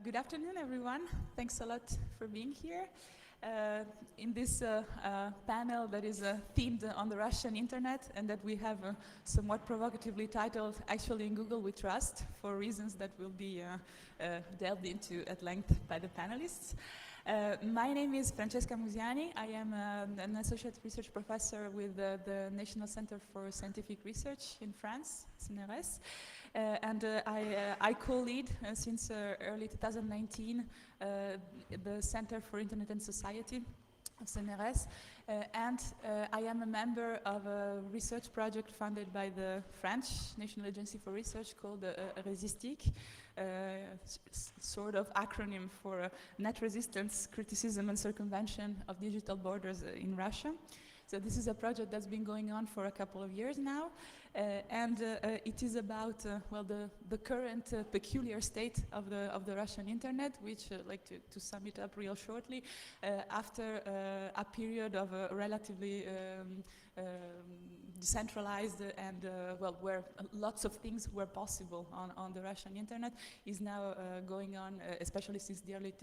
Good afternoon, everyone. Thanks a lot for being here. In this panel that is themed on the Russian internet and that we have somewhat provocatively titled, Actually in Google We Trust, for reasons that will be delved into at length by the panelists. My name is Francesca Musiani. I am an associate research professor with the National Center for Scientific Research in France, CNRS. I co-lead since early 2019 the Center for Internet and Society of CNRS, I am a member of a research project funded by the French National Agency for Research called Resistic, sort of acronym for Net Resistance, Criticism and Circumvention of Digital Borders in Russia. So this is a project that's been going on for a couple of years now, it is about the current peculiar state of the Russian internet, which, to sum it up real shortly, after a period of relatively decentralized and where lots of things were possible on the Russian internet, is now going on, especially since the early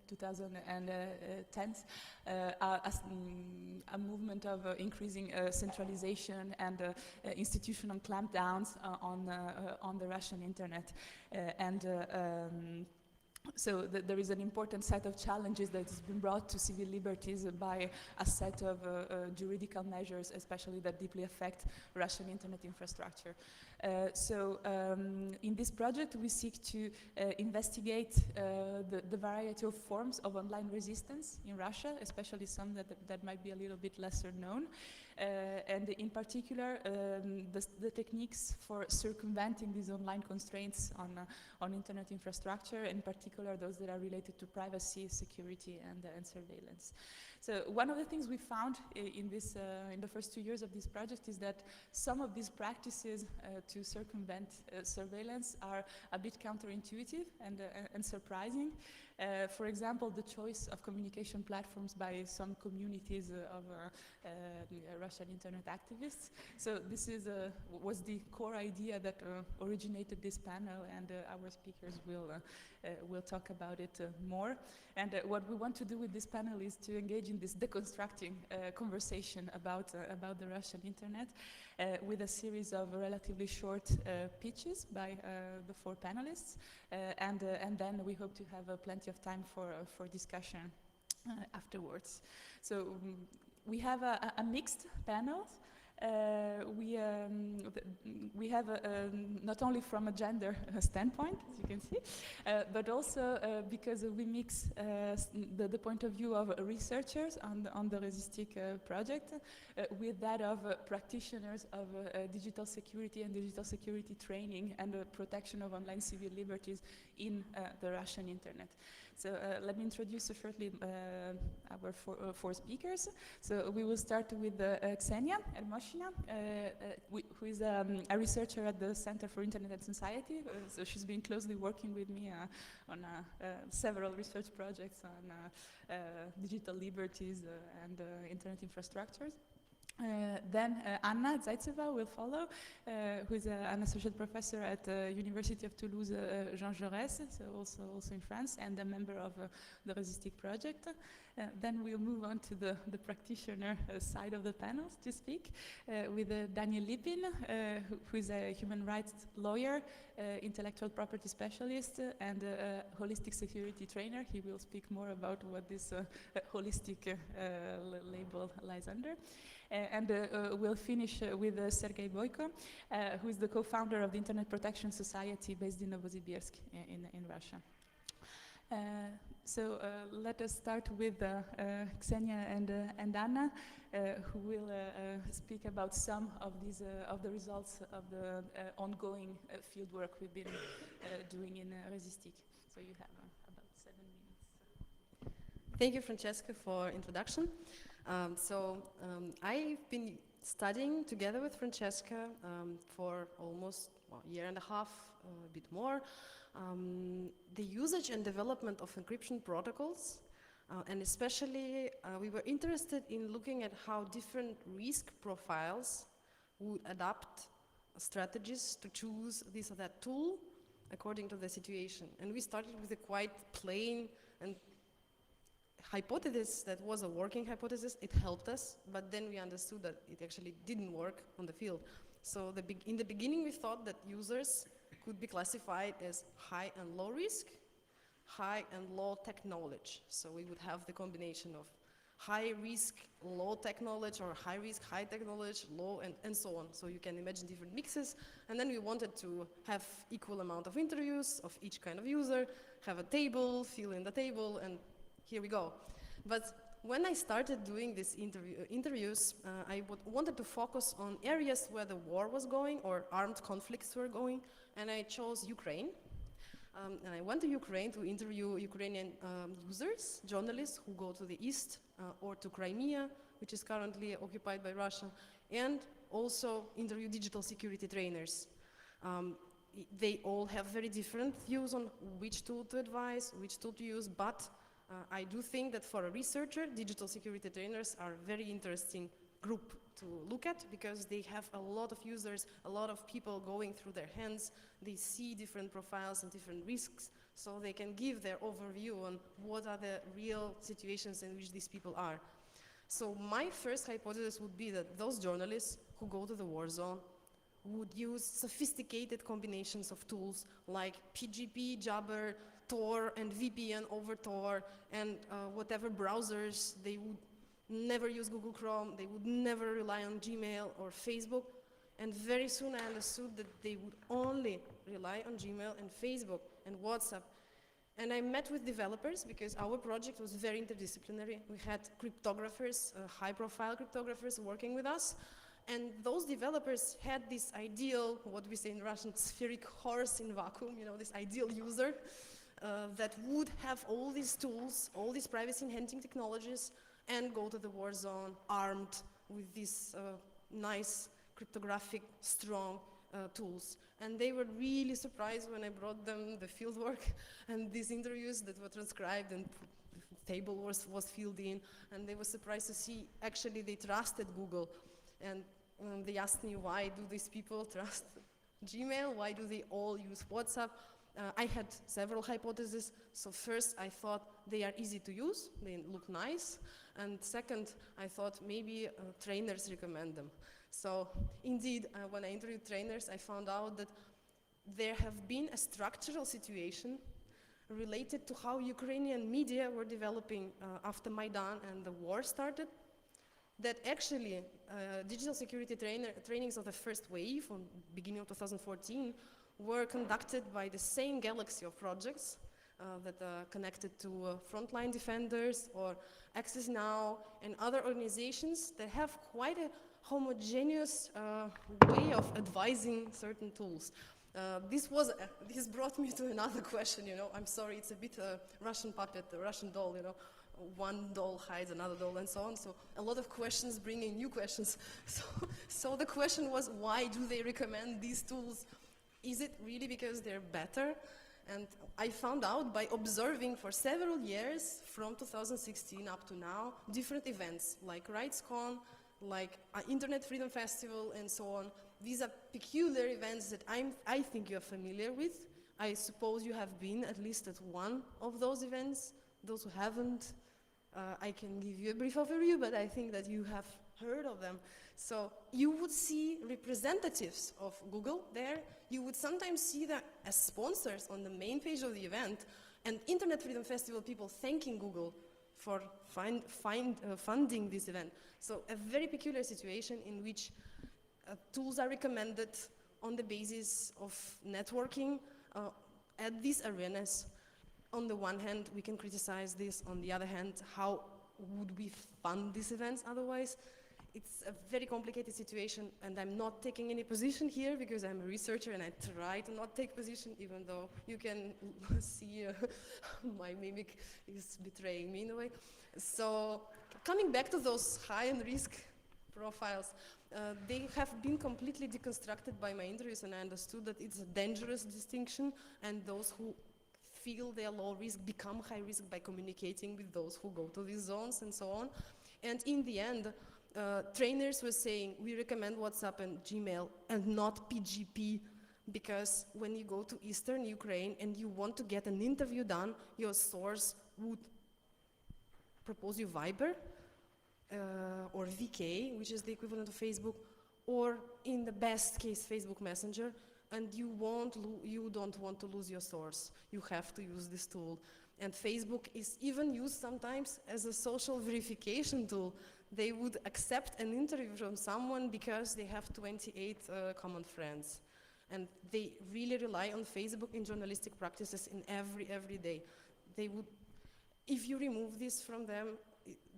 2010s, a movement of increasing centralization and institutional clampdowns on the Russian internet. So there is an important set of challenges that has been brought to civil liberties by a set of juridical measures, especially that deeply affect Russian internet infrastructure. In this project, we seek to investigate the variety of forms of online resistance in Russia, especially some that might be a little bit lesser known. And in particular, the techniques for circumventing these online constraints on internet infrastructure, in particular those that are related to privacy, security, and surveillance. So one of the things we found in the first 2 years of this project is that some of these practices to circumvent surveillance are a bit counterintuitive and surprising. For example, the choice of communication platforms by some communities of Russian internet activists. So this was the core idea that originated this panel, and our speakers will talk about it more. And what we want to do with this panel is to engage in this deconstructing conversation about the Russian internet with a series of relatively short pitches by the 4 panelists, and then we hope to have plenty of time for discussion afterwards. So we have a mixed panel. We have not only from a gender standpoint, as you can see, but also because we mix the point of view of researchers on the Resistic project with that of practitioners of digital security and digital security training and protection of online civil liberties in the Russian internet. So let me introduce shortly our 4 speakers. So we will start with Ksenia Ermoshina, who is a researcher at the Center for Internet and Society. So she's been closely working with me on several research projects on digital liberties and internet infrastructures. Then Anna Zaitseva will follow, who is an associate professor at the University of Toulouse Jean Jaurès, so also in France, and a member of the Resistic project. Then we'll move on to the practitioner side of the panels to speak with Daniel Lipin, who is a human rights lawyer, intellectual property specialist, and holistic security trainer. He will speak more about what this holistic label lies under. And we'll finish with Sergei Boyko, who is the co-founder of the Internet Protection Society based in Novosibirsk in Russia. So let us start with Ksenia and Anna, who will speak about some of these of the results of the ongoing field work we've been doing in Resistic. So you have about 7 minutes. Thank you, Francesca, for introduction. I've been studying together with Francesca for almost a year and a half, a bit more, the usage and development of encryption protocols, and especially we were interested in looking at how different risk profiles would adapt strategies to choose this or that tool according to the situation. And we started with a quite plain and hypothesis that was a working hypothesis. It helped us, but then we understood that it actually didn't work on the field. So in the beginning, we thought that users could be classified as high and low risk, high and low tech knowledge. So we would have the combination of high risk, low tech knowledge, or high risk, high tech knowledge, low, and so on. So you can imagine different mixes. And then we wanted to have equal amount of interviews of each kind of user, have a table, fill in the table, and here we go. But when I started doing these interviews, I wanted to focus on areas where the war was going or armed conflicts were going, and I chose Ukraine. And I went to Ukraine to interview Ukrainian users, journalists who go to the east or to Crimea, which is currently occupied by Russia, and also interview digital security trainers. They all have very different views on which tool to advise, which tool to use, but I do think that for a researcher, digital security trainers are a very interesting group to look at because they have a lot of users, a lot of people going through their hands. They see different profiles and different risks, so they can give their overview on what are the real situations in which these people are. So my first hypothesis would be that those journalists who go to the war zone would use sophisticated combinations of tools like PGP, Jabber, Tor, and VPN over Tor, and whatever browsers. They would never use Google Chrome, they would never rely on Gmail or Facebook, and very soon I understood that they would only rely on Gmail and Facebook and WhatsApp. And I met with developers because our project was very interdisciplinary. We had cryptographers, high-profile cryptographers working with us, and those developers had this ideal, what we say in Russian, spheric horse in vacuum, you know, this ideal user that would have all these tools, all these privacy-enhancing technologies, and go to the war zone armed with these nice cryptographic strong tools. And they were really surprised when I brought them the fieldwork and these interviews that were transcribed and the table was filled in, and they were surprised to see actually they trusted Google. And they asked me, why do these people trust Gmail? Why do they all use WhatsApp? I had several hypotheses. So first, I thought they are easy to use, they look nice. And second, I thought maybe trainers recommend them. So indeed, when I interviewed trainers, I found out that there have been a structural situation related to how Ukrainian media were developing after Maidan and the war started, that actually digital security trainings of the first wave, on beginning of 2014, were conducted by the same galaxy of projects that are connected to Frontline Defenders or Access Now and other organizations that have quite a homogeneous way of advising certain tools. This brought me to another question, you know, I'm sorry, it's a bit Russian puppet, a Russian doll, you know, one doll hides another doll and so on, so a lot of questions bringing new questions. So the question was, why do they recommend these tools? Is it really because they're better? And I found out by observing for several years, from 2016 up to now, different events like RightsCon, like Internet Freedom Festival, and so on. These are peculiar events that I think you're familiar with. I suppose you have been at least at one of those events. Those who haven't, I can give you a brief overview, but I think that you have heard of them. So you would see representatives of Google there. You would sometimes see them as sponsors on the main page of the event, and Internet Freedom Festival people thanking Google for funding this event. So a very peculiar situation in which tools are recommended on the basis of networking at these arenas. On the one hand, we can criticize this. On the other hand, how would we fund these events otherwise? It's a very complicated situation, and I'm not taking any position here because I'm a researcher and I try to not take position, even though you can see my mimic is betraying me in a way. So coming back to those high and risk profiles, they have been completely deconstructed by my interviews, and I understood that it's a dangerous distinction, and those who feel they are low risk become high risk by communicating with those who go to these zones and so on. And in the end, trainers were saying, we recommend WhatsApp and Gmail and not PGP because when you go to Eastern Ukraine and you want to get an interview done, your source would propose you Viber or VK, which is the equivalent of Facebook, or in the best case, Facebook Messenger, and you don't want to lose your source. You have to use this tool. And Facebook is even used sometimes as a social verification tool. They would accept an interview from someone because they have 28 common friends. And they really rely on Facebook in journalistic practices in every day. They would, if you remove this from them,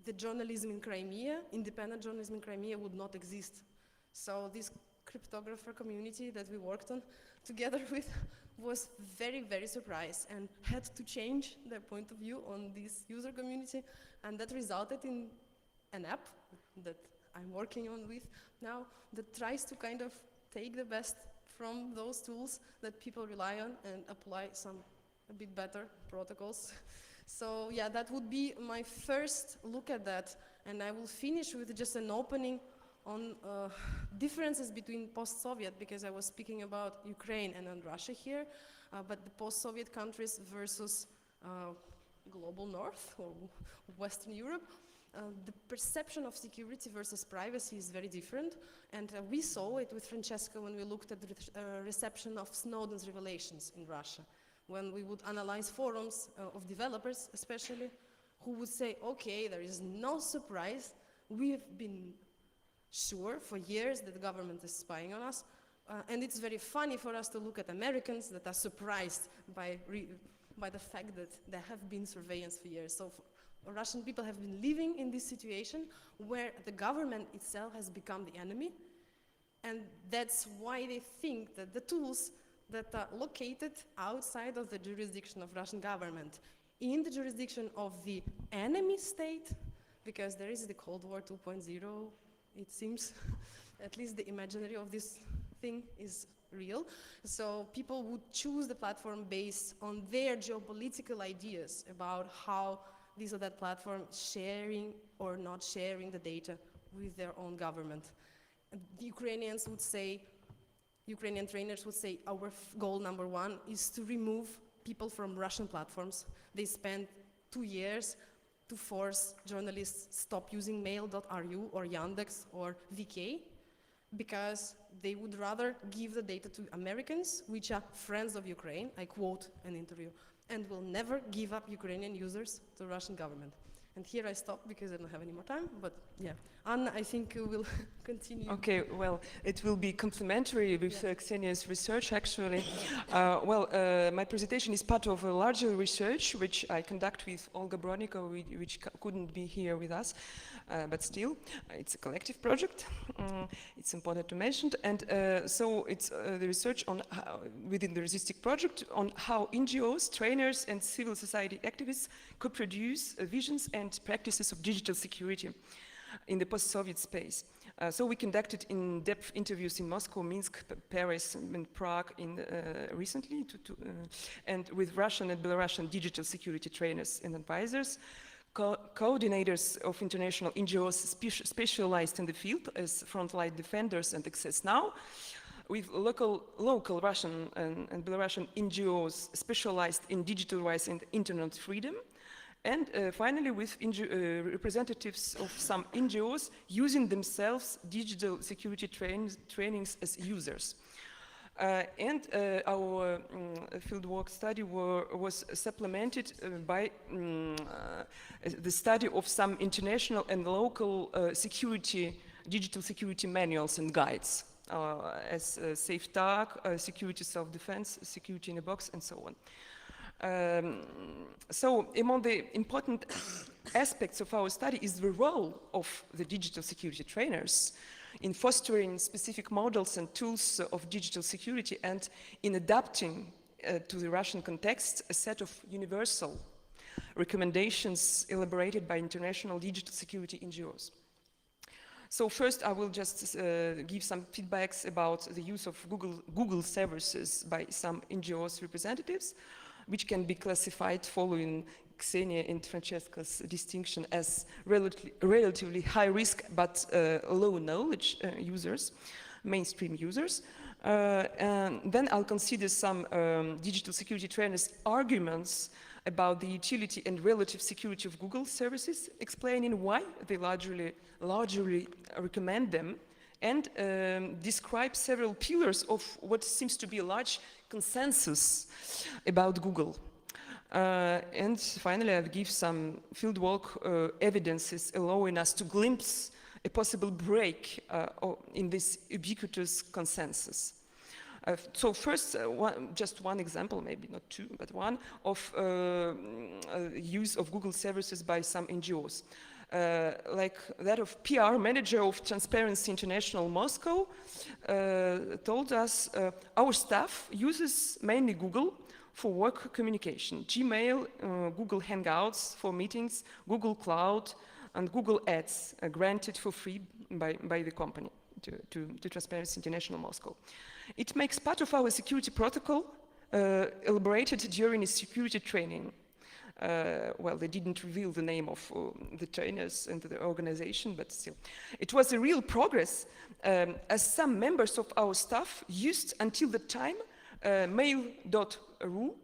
the journalism in Crimea, independent journalism in Crimea would not exist. So this cryptographer community that we worked on together with was very surprised and had to change their point of view on this user community, and that resulted in an app that I'm working on with now that tries to kind of take the best from those tools that people rely on and apply some a bit better protocols. So yeah, that would be my first look at that, and I will finish with just an opening on differences between post-Soviet, because I was speaking about Ukraine and then Russia here, but the post-Soviet countries versus global North or Western Europe. The perception of security versus privacy is very different, and we saw it with Francesca when we looked at the reception of Snowden's revelations in Russia, when we would analyze forums of developers especially, who would say, okay, there is no surprise, we've been sure for years that the government is spying on us, and it's very funny for us to look at Americans that are surprised by the fact that there have been surveillance for years. So Russian people have been living in this situation where the government itself has become the enemy, and that's why they think that the tools that are located outside of the jurisdiction of Russian government, in the jurisdiction of the enemy state, because there is the Cold War 2.0, it seems, at least the imaginary of this thing is real. So people would choose the platform based on their geopolitical ideas about how this or that platform sharing or not sharing the data with their own government. And the Ukrainians would say, Ukrainian trainers would say, our goal number one is to remove people from Russian platforms. They spent 2 years to force journalists stop using mail.ru or Yandex or VK, because they would rather give the data to Americans, which are friends of Ukraine, I quote an interview, and will never give up Ukrainian users to the Russian government. And here I stop because I don't have any more time, but yeah. Anna, I think will continue. Okay, well, it will be complementary with Ksenia's research, actually. My presentation is part of a larger research which I conduct with Olga Brodnikova, which couldn't be here with us, but still, it's a collective project. It's important to mention, and so it's the research on how, within the Resistic project, on how NGOs, trainers, and civil society activists could produce visions and practices of digital security in the post-Soviet space. So we conducted in-depth interviews in Moscow, Minsk, Paris, and Prague recently, and with Russian and Belarusian digital security trainers and advisors, coordinators of international NGOs specialized in the field as frontline defenders and Access Now, with local Russian and Belarusian NGOs specialized in digital rights and internet freedom, and finally with representatives of some NGOs using themselves digital security trainings as users. Our fieldwork study was supplemented by the study of some international and local digital security manuals and guides, as Safe Talk, Security Self-Defense, Security in a Box, and so on. So among the important aspects of our study is the role of the digital security trainers in fostering specific models and tools of digital security and in adapting to the Russian context a set of universal recommendations elaborated by international digital security NGOs. So first I will just give some feedbacks about the use of Google services by some NGOs representatives, which can be classified following Ksenia and Francesca's distinction as relatively high risk but low knowledge users. mainstream users. And then I'll consider some digital security trainers' arguments about the utility and relative security of Google services, explaining why they largely recommend them, and describe several pillars of what seems to be a large consensus about Google. And finally, I'll give some fieldwork evidences allowing us to glimpse a possible break in this ubiquitous consensus. So first, just one example, maybe not two, but one, of use of Google services by some NGOs. Like that of PR manager of Transparency International Moscow, told us, our staff uses mainly Google for work communication, Gmail, Google Hangouts for meetings, Google Cloud, and Google Ads, granted for free by the company to Transparency International Moscow. It makes part of our security protocol elaborated during a security training. Well, they didn't reveal the name of the trainers and the organization, but still. It was a real progress, as some members of our staff used until the time mail.ru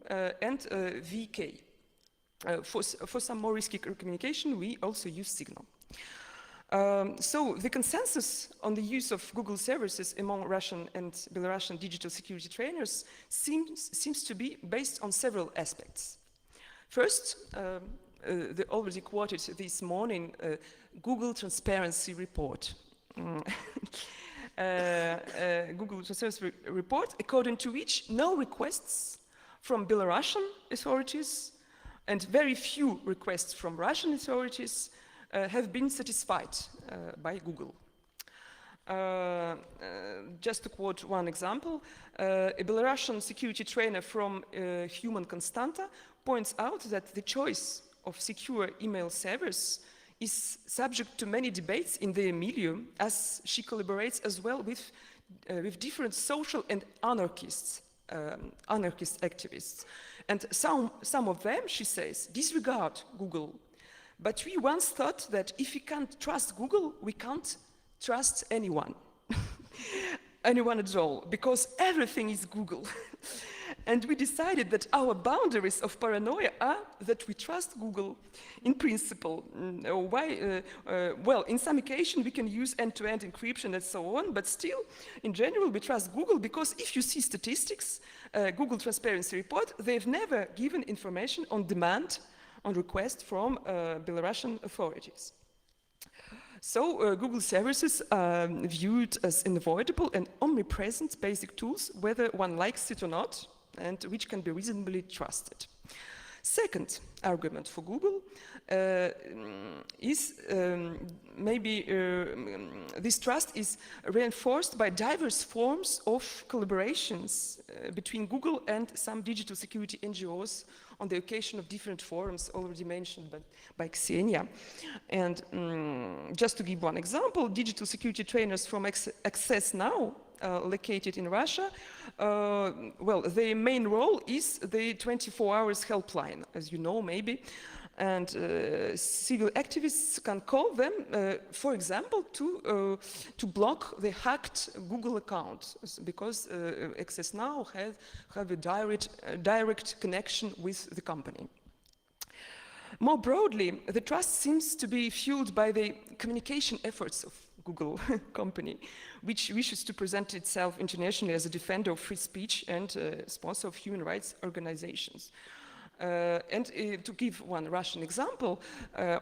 and VK. For some more risky communication, we also use Signal. So the consensus on the use of Google services among Russian and Belarusian digital security trainers seems to be based on several aspects. First, the already quoted this morning Google Transparency Report. Google Transparency Report, according to which no requests from Belarusian authorities and very few requests from Russian authorities have been satisfied by Google. Just to quote one example, a Belarusian security trainer from Human Constanta points out that the choice of secure email servers is subject to many debates in their milieu, as she collaborates as well with different social and anarchist activists. And some of them, she says, disregard Google. But we once thought that if we can't trust Google, we can't trust anyone. Anyone at all, because everything is Google. And we decided that our boundaries of paranoia are that we trust Google in principle. Well, in some occasion we can use end-to-end encryption and so on, but still, in general, we trust Google because if you see statistics, Google Transparency Report, they've never given information on demand, on request from Belarusian authorities. So Google services are viewed as unavoidable and omnipresent basic tools, whether one likes it or not, and which can be reasonably trusted. Second argument for Google is this trust is reinforced by diverse forms of collaborations between Google and some digital security NGOs on the occasion of different forums already mentioned by Ksenia. And just to give one example, digital security trainers from Access Now, located in Russia, well, their main role is the 24 hours helpline, as you know, maybe. And civil activists can call them, for example, to block the hacked Google account, because Access Now have a direct connection with the company. More broadly, the trust seems to be fueled by the communication efforts of Google company, which wishes to present itself internationally as a defender of free speech and sponsor of human rights organizations. And to give one Russian example,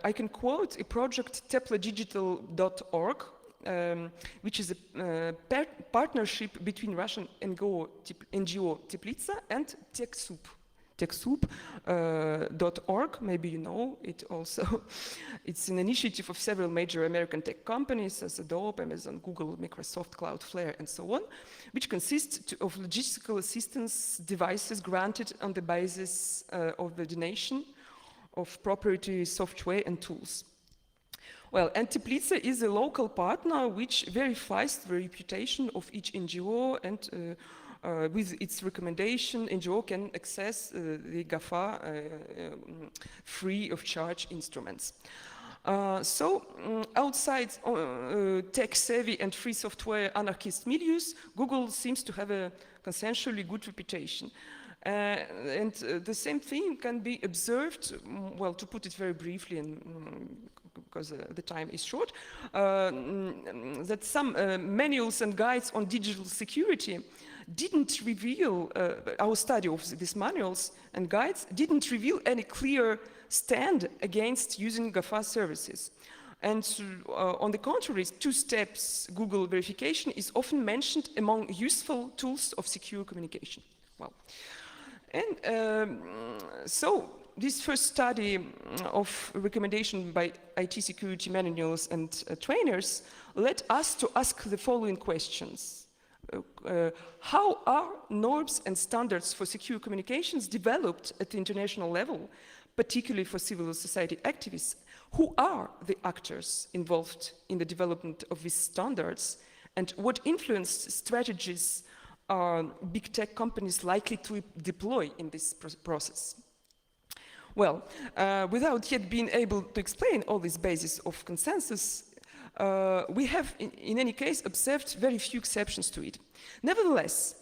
I can quote a project teplodigital.org, which is a partnership between Russian NGO Teplitsa and TechSoup. TechSoup.org, maybe you know it also. It's an initiative of several major American tech companies, as Adobe, Amazon, Google, Microsoft, Cloudflare, and so on, which consists of logistical assistance devices granted on the basis of the donation of proprietary software and tools. Well, and Teplitsa is a local partner which verifies the reputation of each NGO, and with its recommendation, NGO can access the GAFA free of charge instruments. Outside tech-savvy and free software anarchist milieux, Google seems to have a consensually good reputation. The same thing can be observed, well, to put it very briefly, and because the time is short, that some manuals and guides on digital security didn't reveal, our study of these manuals and guides didn't reveal any clear stand against using GAFA services. And on the contrary, two steps Google verification is often mentioned among useful tools of secure communication. Well, and so this first study of recommendation by IT security manuals and trainers led us to ask the following questions. How are norms and standards for secure communications developed at the international level, particularly for civil society activists? Who are the actors involved in the development of these standards, and what influenced strategies are big tech companies likely to deploy in this process? Well, without yet being able to explain all these bases of consensus, we have, in any case, observed very few exceptions to it. Nevertheless,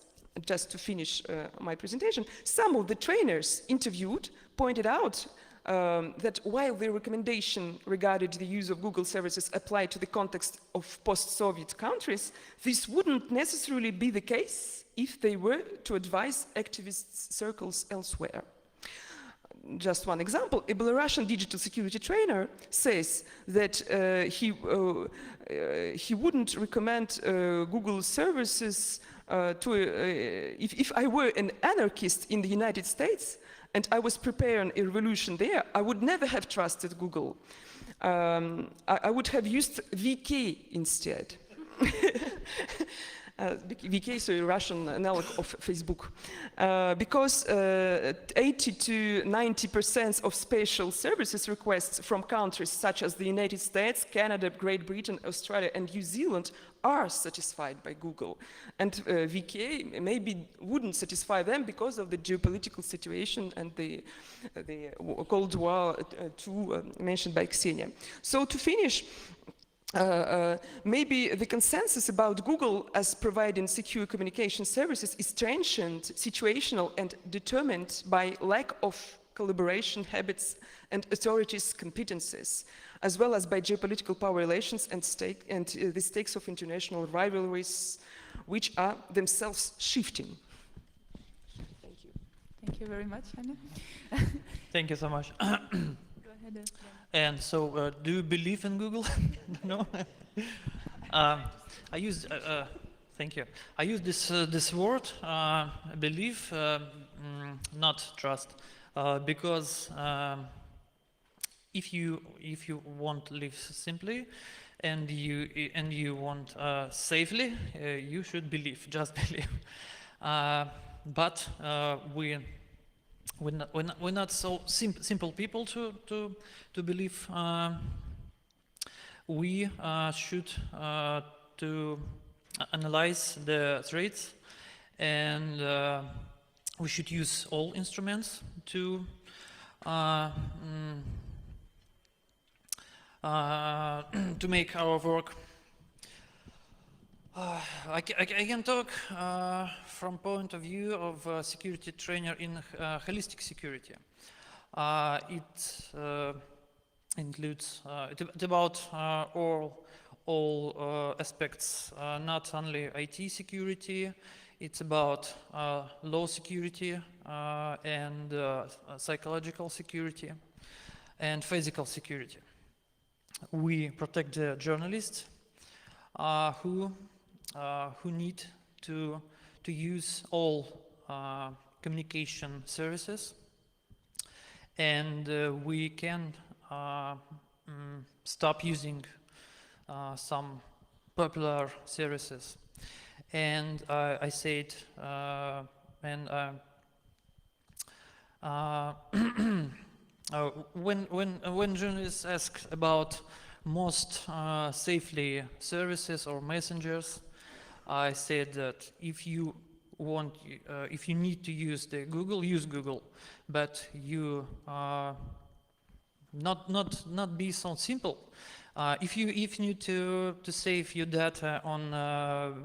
just to finish my presentation, some of the trainers interviewed pointed out that while the recommendation regarding the use of Google services applied to the context of post-Soviet countries, this wouldn't necessarily be the case if they were to advise activist circles elsewhere. Just one example, a Belarusian digital security trainer says that he wouldn't recommend Google services if I were an anarchist in the United States and I was preparing a revolution there, I would never have trusted Google. I would have used VK instead. VK is a Russian analog of Facebook. Because 80 to 90% of spatial services requests from countries such as the United States, Canada, Great Britain, Australia, and New Zealand are satisfied by Google. And VK maybe wouldn't satisfy them because of the geopolitical situation and the Cold War II mentioned by Ksenia. So to finish, maybe the consensus about Google as providing secure communication services is transient, situational, and determined by lack of collaboration habits and authorities' competences, as well as by geopolitical power relations and the stakes of international rivalries, which are themselves shifting. Thank you. Thank you very much, Anna. Thank you so much. Go ahead. And so, do you believe in Google? No. I use. Thank you. I use this word, believe, not trust, because if you want to live simply, and you want safely, you should believe. Just believe. But we're not so simple people to believe. We should to analyze the threats, and we should use all instruments to make our work. I can talk from point of view of a security trainer in holistic security. It includes it's about all aspects, not only IT security. It's about law security and psychological security and physical security. We protect the journalists who need to use all communication services, and we can stop using some popular services. And I said, when journalists ask about most safely services or messengers, I said that if you need to use the Google, use Google, but you not be so simple. If you need to save your data on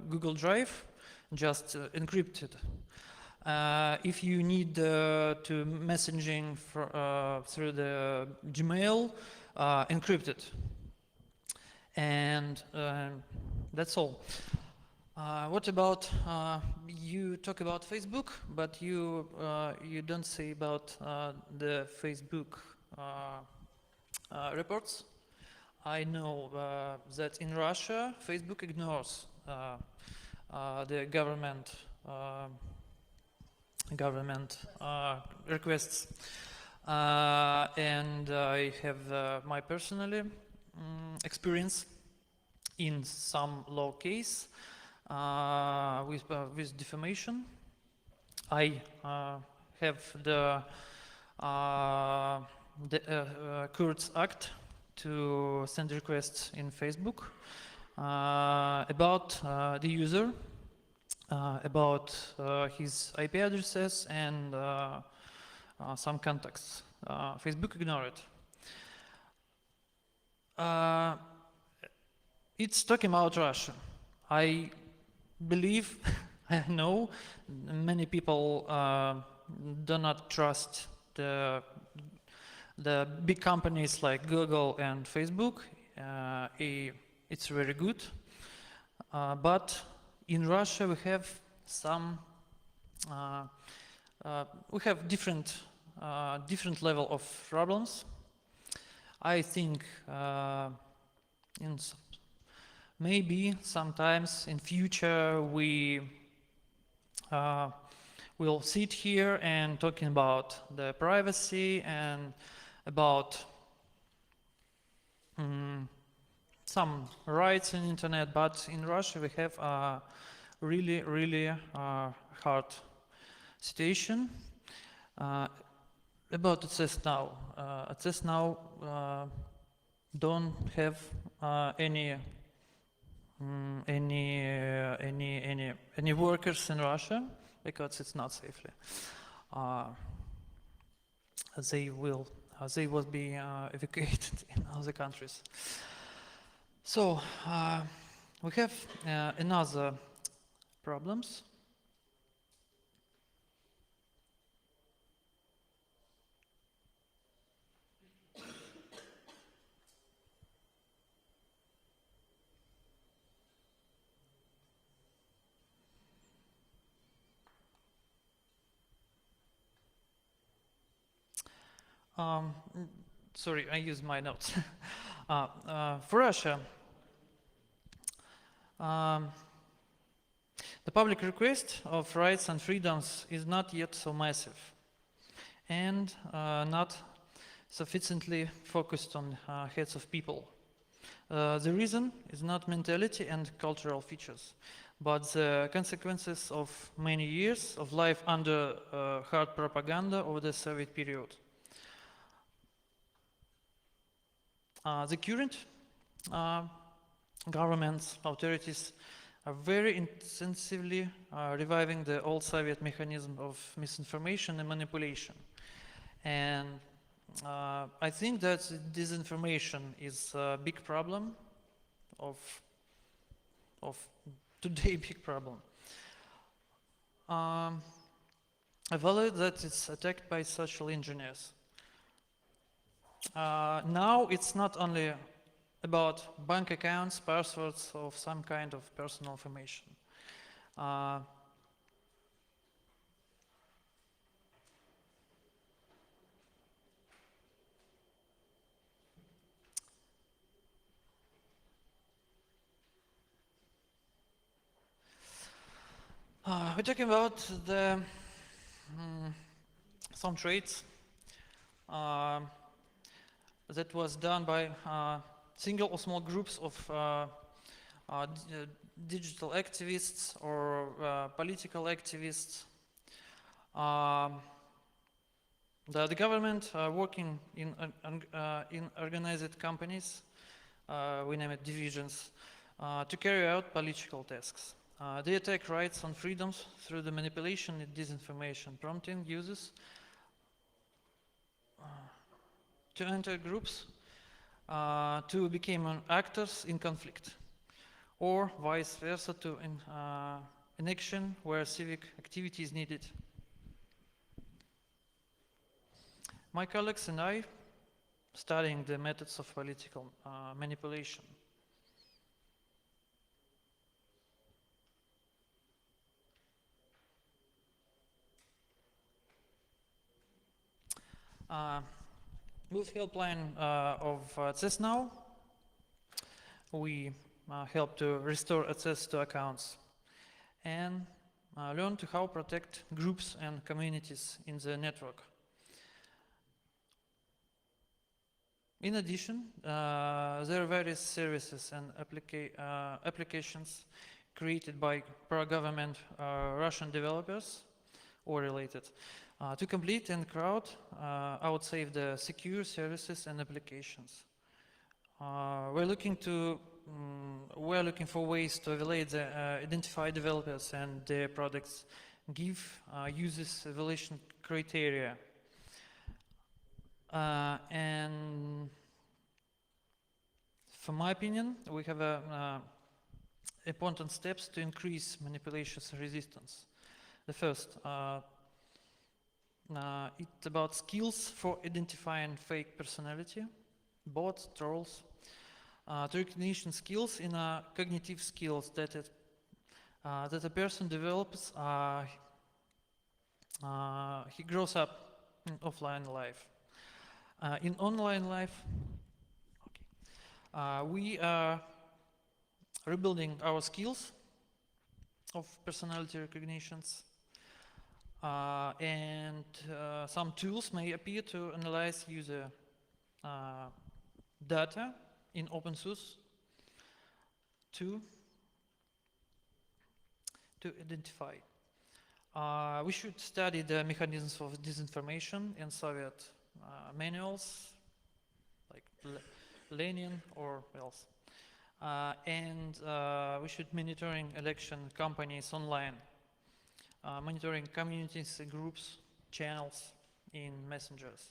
Google Drive, just encrypt it. If you need to messaging through the Gmail, encrypt it. And that's all. What about you talk about Facebook, but you don't say about the Facebook reports. I know that in Russia, Facebook ignores the government requests, and I have my personally experience in some law case with defamation. I have the Kurt's Act to send requests in Facebook about the user, about his IP addresses and some contacts. Facebook ignore it. It's talking about Russia. I believe, I know, many people do not trust the big companies like Google and Facebook. It's very good, but in Russia we have some, we have different level of problems. I think maybe sometimes in future we will sit here and talking about the privacy and about some rights in internet, but in Russia we have a really hard situation. About access now. Access now don't have any workers in Russia because it's not safely. They will be evacuated in other countries. So we have another problems. Sorry, I use my notes. For Russia, the public request of rights and freedoms is not yet so massive and not sufficiently focused on heads of people. The reason is not mentality and cultural features, but the consequences of many years of life under hard propaganda over the Soviet period. The current governments, authorities are very intensively reviving the old Soviet mechanism of misinformation and manipulation. And I think that disinformation is a big problem of today, big problem. I value that it's attacked by social engineers. Now it's not only about bank accounts, passwords, or some kind of personal information. We're talking about the some trades that was done by single or small groups of digital activists or political activists. The government working in organized companies, we name it divisions, to carry out political tasks. They attack rights and freedoms through the manipulation and disinformation, prompting users to enter groups to become actors in conflict, or vice versa to an action where civic activity is needed. My colleagues and I studying the methods of political manipulation. With helpline of access now, we help to restore access to accounts and learn to how protect groups and communities in the network. In addition, there are various services and applications created by pro-government Russian developers or related to complete and crowd out save the secure services and applications. We're looking for ways to evaluate the identify developers and their products, give users evaluation criteria. And from my opinion, we have important steps to increase manipulations and resistance. The first, it's about skills for identifying fake personality, bots, trolls, to recognition skills in cognitive skills that a person develops. He grows up in offline life. In online life, we are rebuilding our skills of personality recognitions, and some tools may appear to analyze user data in open source to identify. We should study the mechanisms of disinformation in Soviet manuals, like Lenin or else. And we should monitoring election campaigns online, monitoring communities, groups, channels in messengers.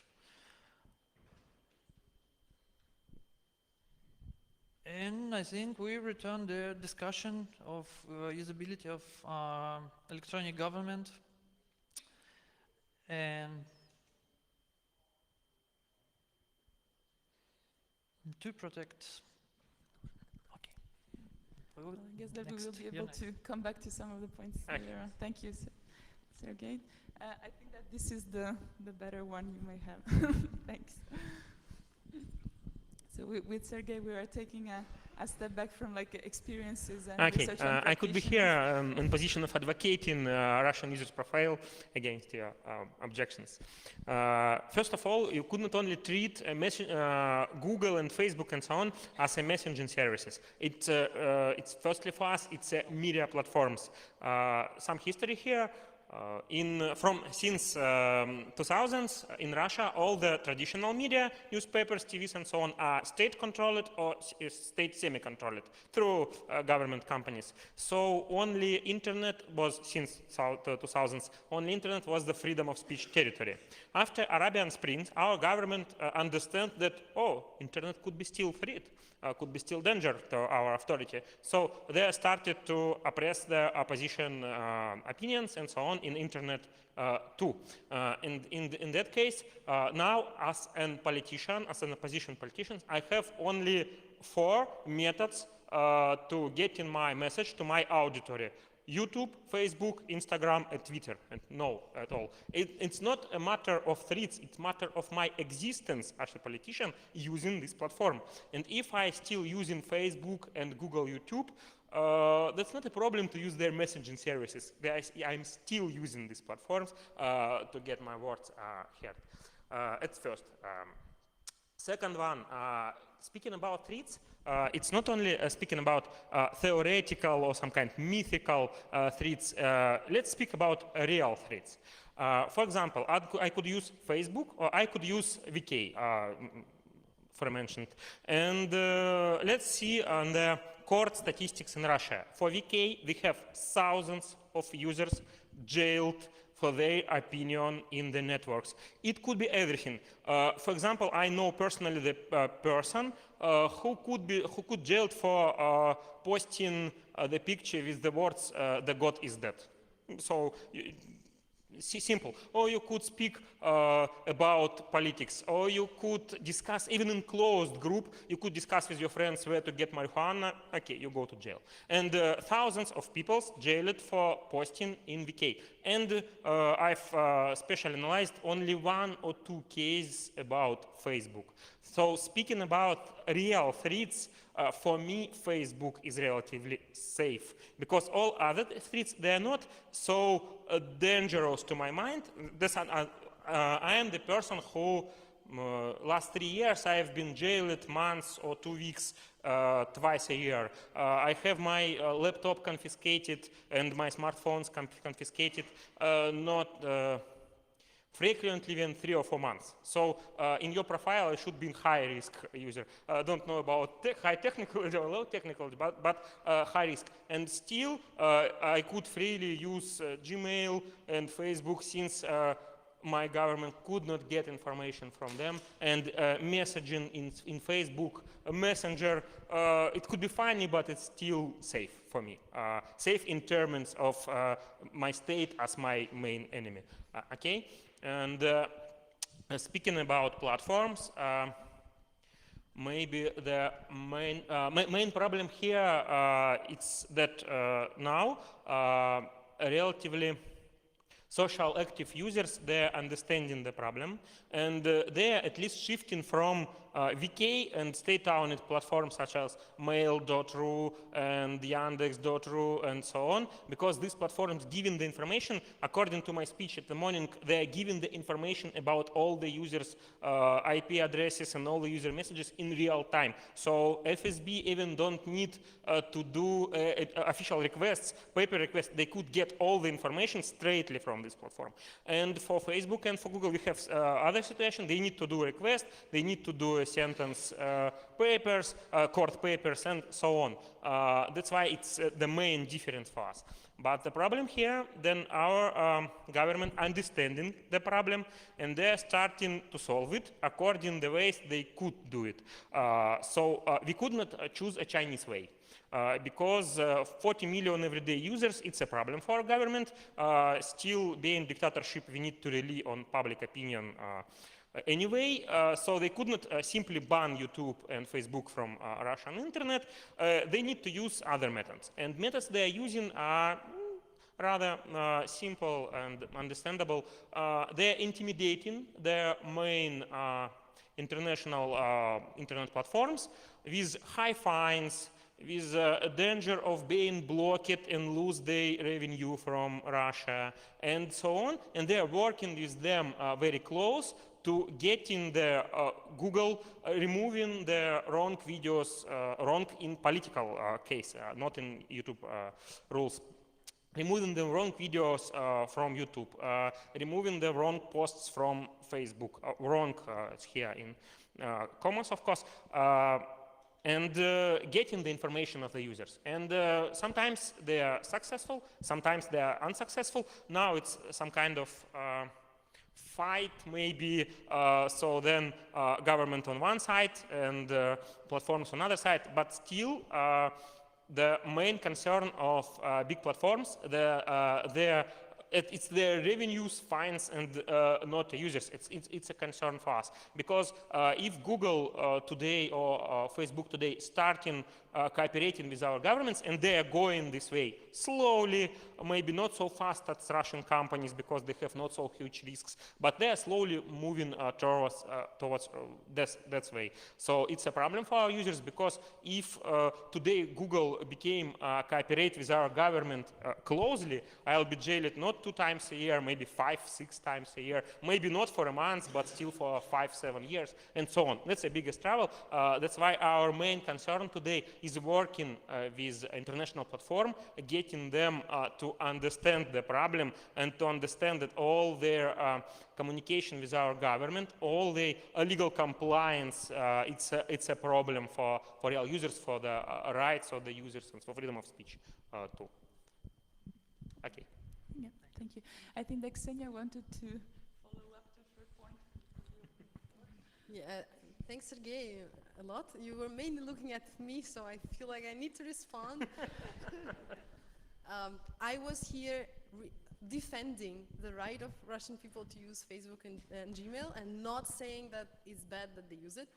And I think we return the discussion of usability of electronic government and to protect. Okay. Well, I guess that we will be You're able next. to come back to some of the points later on. Thank you, Sergey. I think that this is the better one you may have. Thanks. So with Sergey, we are taking a step back from like experiences and Okay, research and I could be here in position of advocating Russian users profile against your objections. First of all, you could not only treat Google and Facebook and so on as a messaging services. It's firstly for us, it's media platforms. Some history here. Since 2000s in Russia, all the traditional media, newspapers, TVs, and so on, are state-controlled or state semi-controlled through government companies. So only internet was, since 2000s, only internet was the freedom of speech territory. After Arabian Spring, our government understood that, oh, internet could be still freed. Could be still danger to our authority. So they started to oppress the opposition opinions and so on in internet too. In that case, now as an politician, as an opposition politician, I have only 4 methods to get in my message to my auditory. YouTube, Facebook, Instagram, and Twitter, and no at all. It's not a matter of threats, it's a matter of my existence as a politician using this platform. And if I still using Facebook and Google YouTube, that's not a problem to use their messaging services. I'm still using these platforms to get my words heard. That's first. Second one, speaking about threats, it's not only speaking about theoretical or some kind of mythical threats. Let's speak about real threats. For example, I could use Facebook or I could use VK, for mentioned. And let's see on the court statistics in Russia. For VK, we have thousands of users jailed for their opinion in the networks. It could be everything. For example, I know personally the person who could jailed for posting the picture with the words "the God is dead." So. Simple. Or you could speak about politics, or you could discuss, even in closed group, you could discuss with your friends where to get marijuana. Okay, you go to jail. And thousands of people jailed for posting in VK. And I've specially analyzed only 1 or 2 cases about Facebook. So speaking about real threats, for me, Facebook is relatively safe, because all other threats, they're not so dangerous to my mind. I am the person who, last 3 years, I have been jailed months or 2 weeks twice a year. I have my laptop confiscated and my smartphones confiscated, not frequently within 3 or 4 months. So in your profile, I should be high risk user. I don't know about high technical or low technical, but high risk. And still, I could freely use Gmail and Facebook, since my government could not get information from them. And messaging in Facebook, Messenger, it could be funny, but it's still safe for me. Safe in terms of my state as my main enemy. Okay? And speaking about platforms, maybe the main problem here it's that now relatively social active users, they're understanding the problem, and they're at least shifting from VK and state-owned platforms such as mail.ru and yandex.ru and so on, because these platforms giving the information, according to my speech at the morning, they're giving the information about all the users' IP addresses and all the user messages in real time. So FSB even don't need to do official requests, paper requests. They could get all the information straightly from this platform. And for Facebook and for Google, we have other situation. They need to do request, they need to do a sentence papers, court papers, and so on. That's why it's the main difference for us. But the problem here, then our government understanding the problem, and they're starting to solve it according to the ways they could do it. So we could not choose a Chinese way. Because 40 million everyday users, it's a problem for our government. Still being dictatorship, we need to rely on public opinion anyway. So they could not simply ban YouTube and Facebook from Russian internet. They need to use other methods. And methods they are using are rather simple and understandable. They're intimidating their main international internet platforms with high fines, with a danger of being blocked and lose their revenue from Russia, and so on. And they are working with them very close to getting the Google removing the wrong videos, wrong in political case, not in YouTube rules. Removing the wrong videos from YouTube, removing the wrong posts from Facebook, wrong here in comments, of course, and getting the information of the users. And sometimes they are successful, sometimes they are unsuccessful. Now it's some kind of fight, maybe. So then government on one side and platforms on another side, but still the main concern of big platforms, it's their revenues, fines, and not the users. It's a concern for us, because if Google today or Facebook today starting cooperating with our governments, and they are going this way slowly, maybe not so fast as Russian companies because they have not so huge risks, but they are slowly moving towards that way. So it's a problem for our users, because if today Google became cooperate with our government closely, I'll be jailed not 2 times a year, maybe 5, 6 times a year, maybe not for a month, but still for 5, 7 years, and so on. That's the biggest trouble. That's why our main concern today is working with international platform, getting them to understand the problem and to understand that all their communication with our government, all the legal compliance, it's a problem for real users, for the rights of the users, and for freedom of speech too. Okay. Yeah, thank Thank you. I think that Ksenia wanted to follow up to her point. Yeah, thanks, Sergey, a lot. You were mainly looking at me, so I feel like I need to respond. I was here defending the right of Russian people to use Facebook and Gmail, and not saying that it's bad that they use it.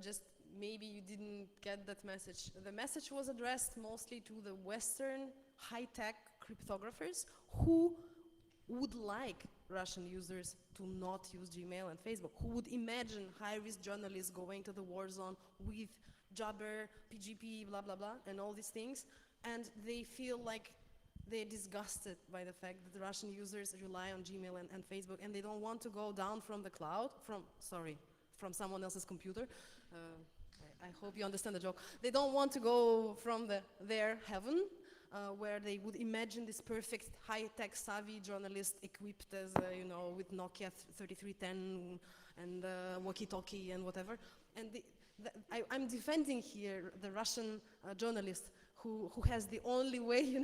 Just maybe you didn't get that message. The message was addressed mostly to the Western high-tech cryptographers who would like Russian users to not use Gmail and Facebook, who would imagine high-risk journalists going to the war zone with Jabber, PGP, blah, blah, blah, and all these things, and they feel like they're disgusted by the fact that the Russian users rely on Gmail and Facebook, and they don't want to go down from the cloud, from someone else's computer. I hope you understand the joke. They don't want to go from their heaven, where they would imagine this perfect high-tech savvy journalist equipped as, with Nokia 3310 and walkie-talkie and whatever. And I'm defending here the Russian journalist who has the only way,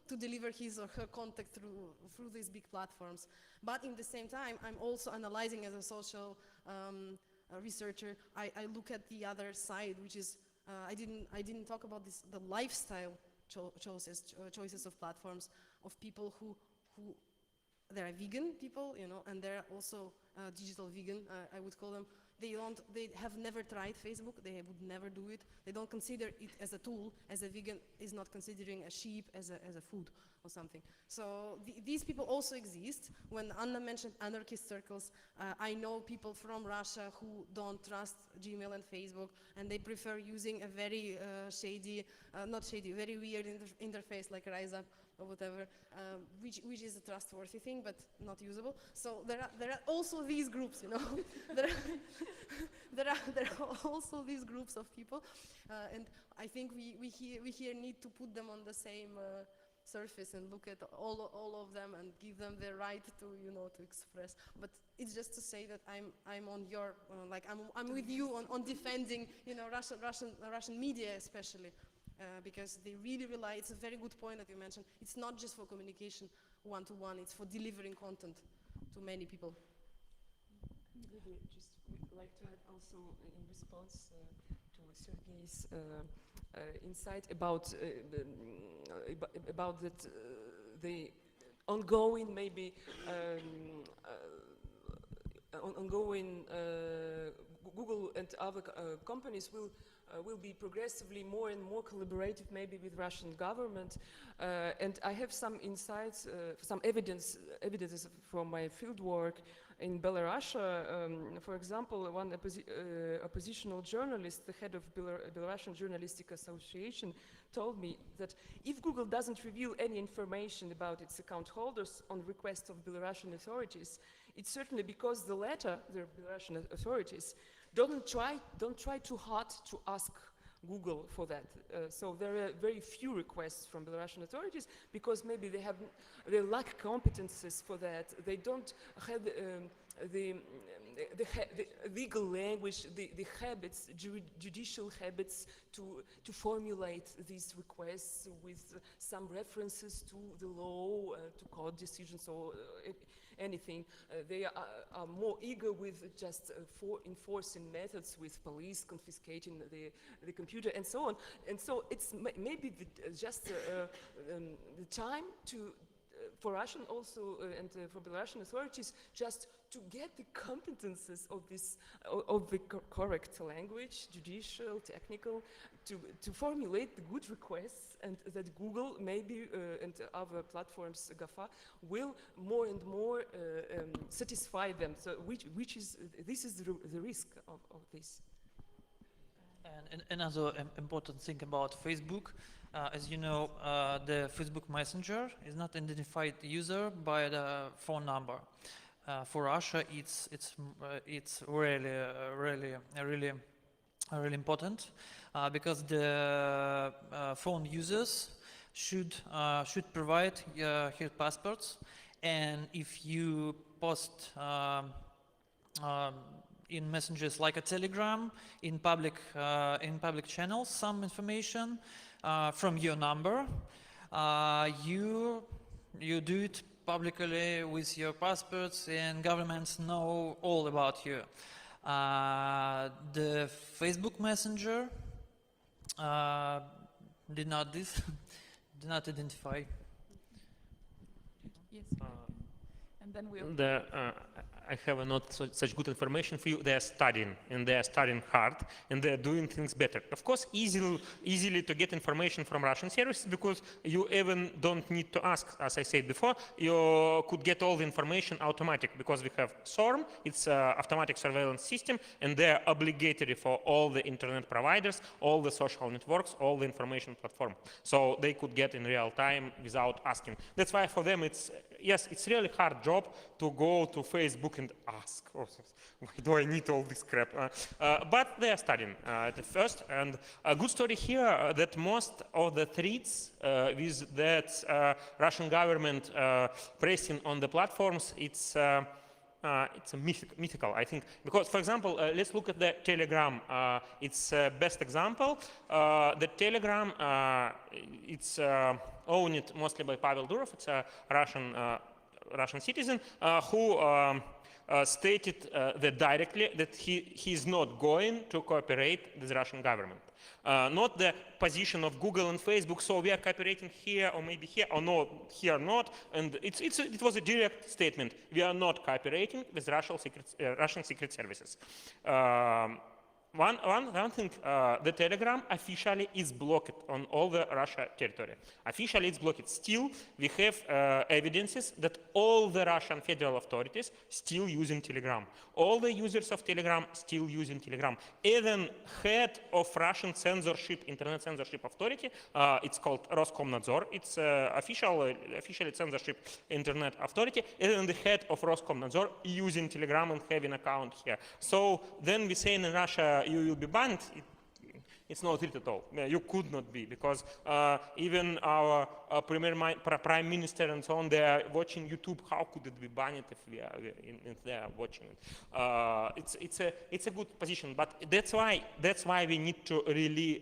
to deliver his or her contact through these big platforms. But in the same time, I'm also analyzing as a social researcher. I look at the other side, which is I didn't talk about this, the lifestyle choices of platforms of people who they're vegan people, and they're also digital vegan. I would call them. They have never tried Facebook. They would never do it. They don't consider it as a tool, as a vegan is not considering a sheep as a food or something. So these people also exist. When Anna mentioned anarchist circles, I know people from Russia who don't trust Gmail and Facebook, and they prefer using a very very weird interface like Rise Up or whatever, which is a trustworthy thing, but not usable. So there are also these groups, there are also these groups of people, and I think we here need to put them on the same surface and look at all of them and give them the right to to express. But it's just to say that I'm on your I'm with you on defending Russian media especially. Because they really rely, it's a very good point that you mentioned, it's not just for communication one-to-one, it's for delivering content to many people. Maybe just would like to add also in response to Sergey's insight about that the ongoing Google and other companies will be progressively more and more collaborative, maybe with Russian government, and I have some insights, some evidences from my field work in Belarus. For example, one oppositional journalist, the head of Belarusian Journalistic Association, told me that if Google doesn't reveal any information about its account holders on request of Belarusian authorities, it's certainly because the Belarusian authorities don't try too hard to ask Google for that. So there are very few requests from Belarusian authorities because maybe they lack competences for that. They don't have the legal language, the habits, judicial habits to formulate these requests with some references to the law, to court decisions or anything. They are more eager with just enforcing methods, with police confiscating the computer and so on. And so it's maybe just the time for Russian also and for Belarusian authorities just to get the competences of this of the correct language, judicial, technical, to formulate the good requests, and that Google maybe and other platforms, GAFA, will more and more satisfy them. So this is the risk of this. And another important thing about Facebook, as you know, the Facebook Messenger is not identified user by the phone number. For Russia, it's really important because the phone users should provide his passports, and if you post in messages like a Telegram, in public channels, some information from your number, you you do it publicly with your passports, and governments know all about you. The Facebook Messenger did not this, did not identify. Yes. And then we'll. I have not such good information for you. They are studying, and they are studying hard, and they are doing things better. Of course, easily to get information from Russian services, because you even don't need to ask. As I said before, you could get all the information automatic, because we have SORM. It's an automatic surveillance system, and they are obligatory for all the internet providers, all the social networks, all the information platform. So they could get in real time without asking. That's why for them it's, yes, it's really hard job to go to Facebook and ask, oh, why do I need all this crap? But they are studying at first. And a good story here that most of the threats with that Russian government pressing on the platforms, it's a mythical, I think. Because, for example, let's look at the Telegram. It's best example. The Telegram, it's owned mostly by Pavel Durov. It's a Russian citizen who stated that directly that he is not going to cooperate with the Russian government. Not the position of Google and Facebook, so we are cooperating here or maybe here, or no, here not. And it was a direct statement. We are not cooperating with Russian secret services. One thing, the Telegram officially is blocked on all the Russia territory. Officially it's blocked. Still, we have evidences that all the Russian federal authorities still using Telegram. All the users of Telegram still using Telegram. Even head of Russian censorship, internet censorship authority, it's called Roskomnadzor. It's officially censorship internet authority. Even the head of Roskomnadzor using Telegram and having account here. So then we say in Russia, you will be banned. It's not it at all. You could not be, because even our prime minister and so on, they are watching YouTube. How could it be banned if they are watching it? It's a good position, but that's why we need to really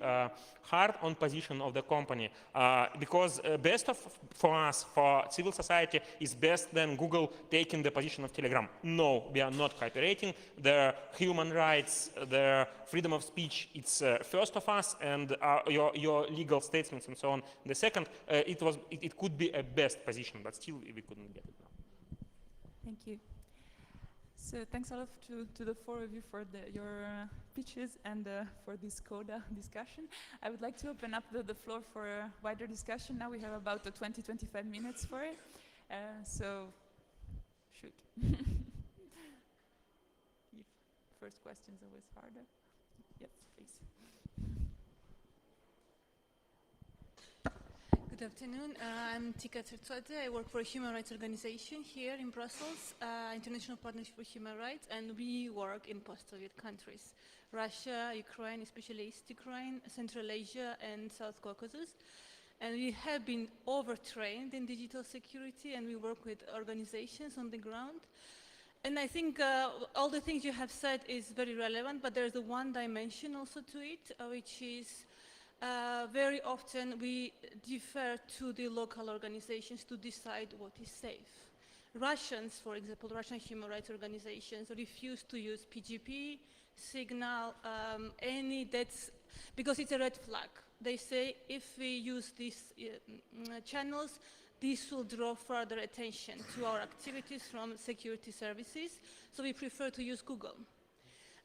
hard on position of the company, because best for us, for civil society, is best than Google taking the position of Telegram. No, we are not cooperating. The human rights, the freedom of speech, it's first of us, and your legal statements and so on. The second, it could be a best position, but still we couldn't get it now. Thank you. So thanks a lot to the four of you for your pitches and for this CODA discussion. I would like to open up the floor for a wider discussion. Now we have about 20-25 minutes for it. So, shoot. First question is always harder. Yes, please. Good afternoon. I'm Tika Tsertsodze. I work for a human rights organization here in Brussels, International Partnership for Human Rights, and we work in post-Soviet countries, Russia, Ukraine, especially East Ukraine, Central Asia, and South Caucasus. And we have been overtrained in digital security, and we work with organizations on the ground. And I think all the things you have said is very relevant, but there's a one dimension also to it, which is very often we defer to the local organizations to decide what is safe. Russians, for example, Russian human rights organizations refuse to use PGP, Signal, because it's a red flag. They say if we use these channels, this will draw further attention to our activities from security services, so we prefer to use Google.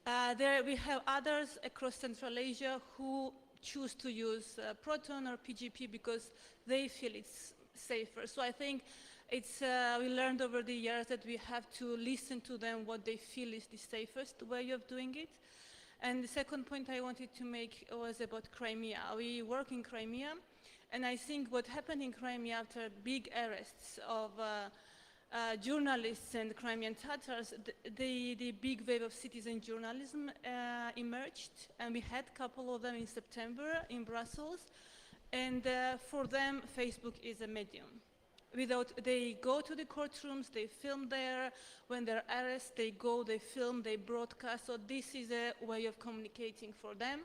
There we have others across Central Asia who choose to use Proton or PGP because they feel it's safer. So I think it's, we learned over the years that we have to listen to them what they feel is the safest way of doing it. And the second point I wanted to make was about Crimea. We work in Crimea, and I think what happened in Crimea after big arrests of journalists and Crimean Tatars, the big wave of citizen journalism emerged, and we had a couple of them in September in Brussels, and for them Facebook is a medium. They go to the courtrooms, they film there, when they're arrested, they go, they film, they broadcast, so this is a way of communicating for them.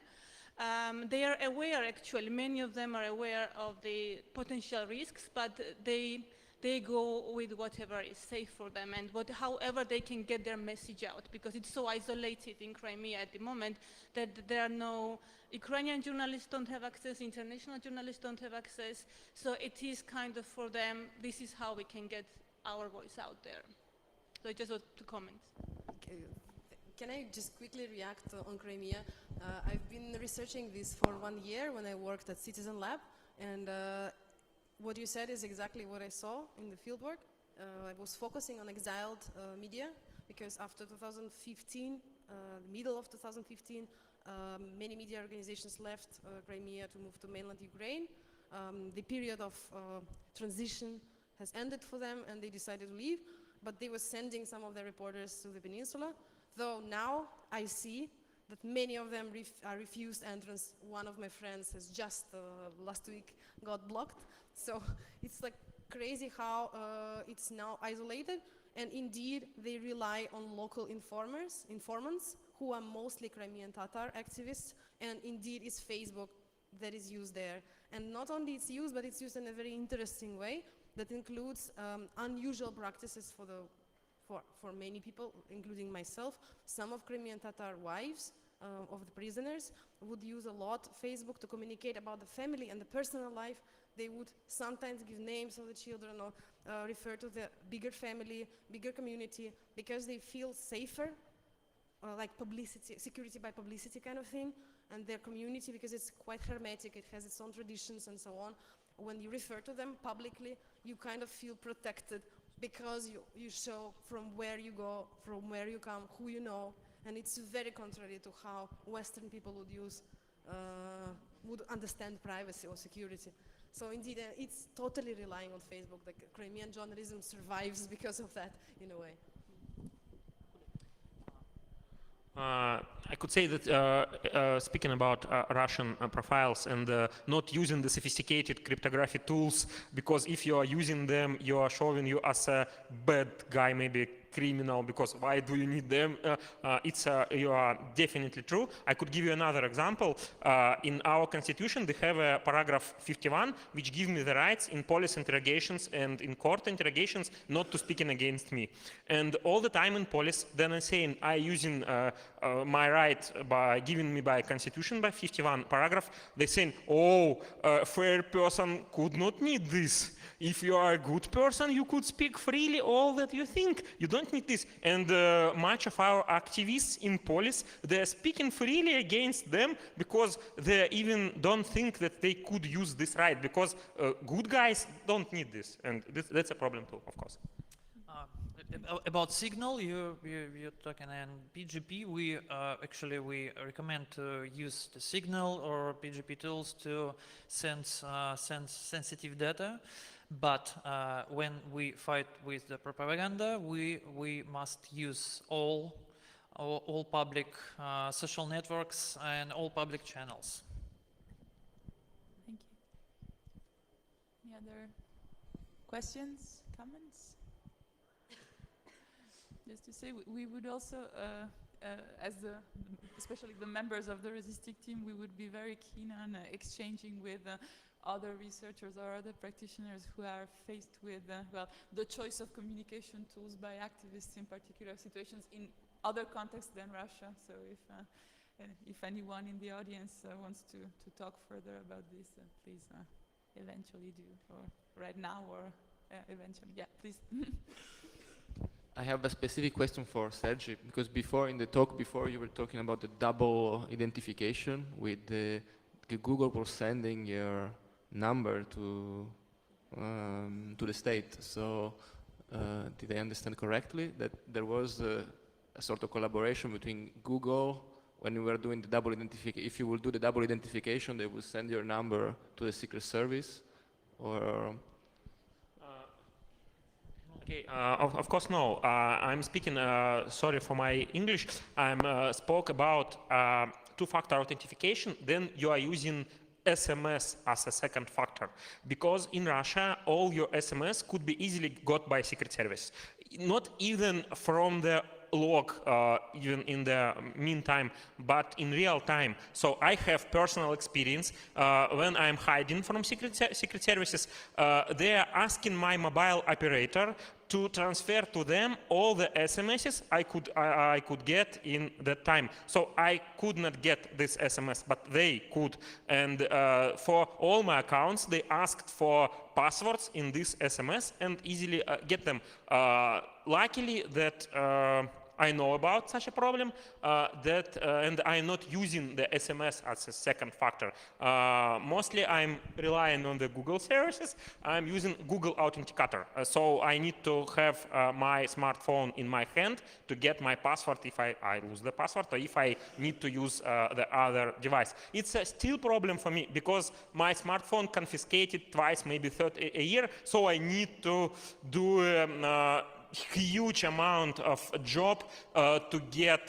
They are aware, actually, many of them are aware of the potential risks, but they they go with whatever is safe for them and however they can get their message out, because it's so isolated in Crimea at the moment that there are no Ukrainian journalists don't have access, international journalists don't have access, so it is kind of for them, this is how we can get our voice out there. So I just want to comment. Okay. Can I just quickly react on Crimea? I've been researching this for 1 year when I worked at Citizen Lab, and what you said is exactly what I saw in the fieldwork. I was focusing on exiled media, because after 2015, the middle of 2015, many media organizations left Crimea to move to mainland Ukraine. The period of transition has ended for them and they decided to leave, but they were sending some of their reporters to the peninsula, though now I see that many of them are refused entrance. One of my friends has just last week got blocked. So it's like crazy how it's now isolated, and indeed they rely on local informants who are mostly Crimean Tatar activists, and indeed it's Facebook that is used there. And not only it's used, but it's used in a very interesting way that includes unusual practices for many people, including myself. Some of Crimean Tatar wives of the prisoners would use a lot Facebook to communicate about the family and the personal life. They would sometimes give names of the children or refer to the bigger family, bigger community, because they feel safer, like publicity, security by publicity kind of thing, and their community, because it's quite hermetic, it has its own traditions and so on. When you refer to them publicly, you kind of feel protected because you show from where you go, from where you come, who you know, and it's very contrary to how Western people would understand privacy or security. So indeed, it's totally relying on Facebook. The Crimean journalism survives because of that, in a way. I could say that speaking about Russian profiles and not using the sophisticated cryptography tools, because if you are using them, you are showing you as a bad guy, maybe criminal, because why do you need them? You are definitely true. I could give you another example. In our constitution, they have a paragraph 51, which gives me the rights in police interrogations and in court interrogations not to speak against me. And all the time in police, then I'm saying I using my right by giving me by constitution by 51 paragraph. They saying, oh, a fair person could not need this. If you are a good person, you could speak freely all that you think. You don't need this. And much of our activists in police, they're speaking freely against them because they even don't think that they could use this right, because good guys don't need this. And that's a problem too, of course. About Signal, you're talking, and PGP, we recommend to use the Signal or PGP tools to sense sensitive data. But when we fight with the propaganda, we must use all public social networks and all public channels. Thank you. Any other questions, comments? Just to say, we would also, especially the members of the Resistic team, we would be very keen on exchanging with other researchers or other practitioners who are faced with the choice of communication tools by activists in particular situations in other contexts than Russia. So if anyone in the audience wants to talk further about this, please eventually do, or right now, or eventually. Yeah, please. I have a specific question for Sergi, because before in the talk, you were talking about the double identification with the Google for sending your number to the state. So did I understand correctly that there was a sort of collaboration between Google when you were doing the double identification? If you will do the double identification, they will send your number to the Secret Service, or? Okay, of course no. I'm speaking, sorry for my English, I spoke about two-factor authentication, then you are using SMS as a second factor, because in Russia all your SMS could be easily got by Secret Service. Not even from the log even in the meantime, but in real time. So I have personal experience when I'm hiding from secret services. They are asking my mobile operator to transfer to them all the SMSs I could get in that time. So I could not get this SMS, but they could. And for all my accounts, they asked for passwords in this SMS and easily get them. Luckily that I know about such a problem, and I'm not using the SMS as a second factor. Mostly I'm relying on the Google services. I'm using Google Authenticator. So I need to have my smartphone in my hand to get my password if I lose the password or if I need to use the other device. It's a still problem for me because my smartphone confiscated twice, maybe third a year, so I need to do huge amount of job to get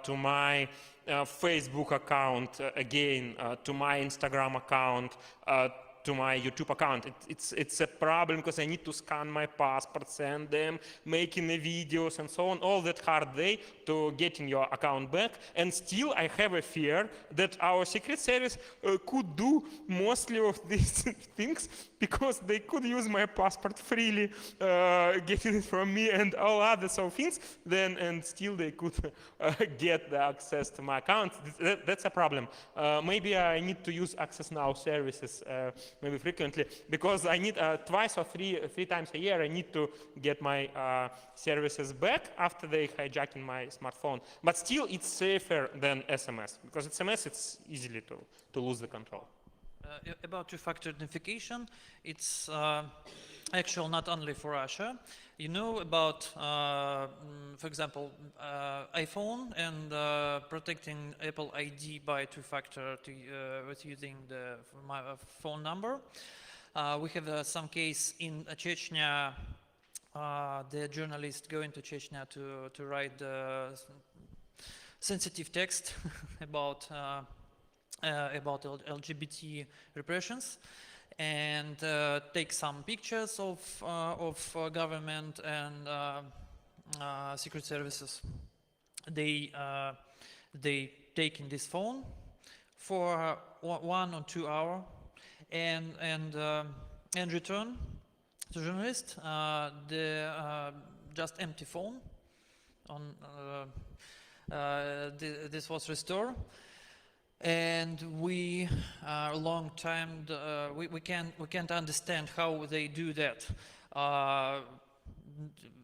to my Facebook account again, to my Instagram account, to my YouTube account. It's a problem because I need to scan my passport, send them, making the videos and so on, all that hard day to getting your account back. And still I have a fear that our Secret Service could do mostly of these things because they could use my passport freely, getting it from me and all other things, then and still they could get the access to my account. That's a problem. Maybe I need to use Access Now services maybe frequently because I need twice or three times a year I need to get my services back after they hijacking my smartphone. But still it's safer than SMS because SMS it's easily to lose the control. About two-factor authentication, it's actual not only for Russia. You know about, for example, iPhone and protecting Apple ID by two-factor with using my phone number. We have some case in Chechnya. The journalist going to Chechnya to write sensitive text about LGBT repressions and take some pictures of government and secret services. They take in this phone for 1 or 2 hours and return to journalist the just empty phone. On this was restored. And we a long time we can't understand how they do that.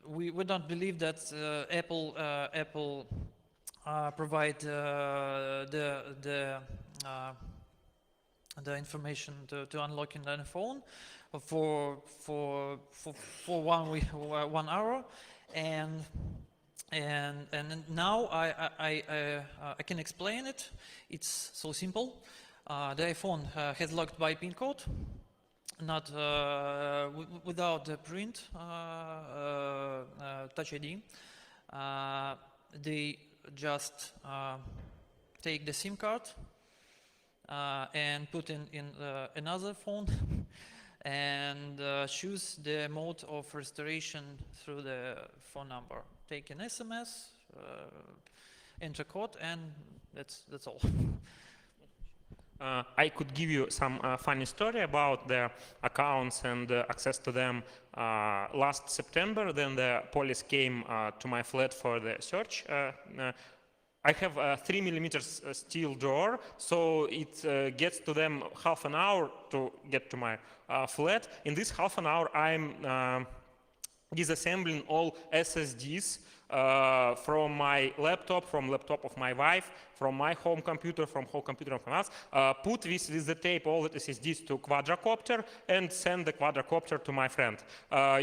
We don't believe that Apple provide the information to unlocking the phone for 1 hour, and now I can explain it. It's so simple. The iPhone has locked by PIN code, not without the print Touch ID. They just take the SIM card and put in another phone and choose the mode of restoration through the phone number. Take an SMS, enter code, and that's all. I could give you some funny story about the accounts and access to them. Last September, then the police came to my flat for the search. I have a 3 millimeters steel door, so it gets to them half an hour to get to my flat. In this half an hour, I'm disassembling all SSDs from my laptop, from laptop of my wife, from my home computer, from home computer of my house, put with the tape all the SSDs to quadrocopter and send the quadrocopter to my friend.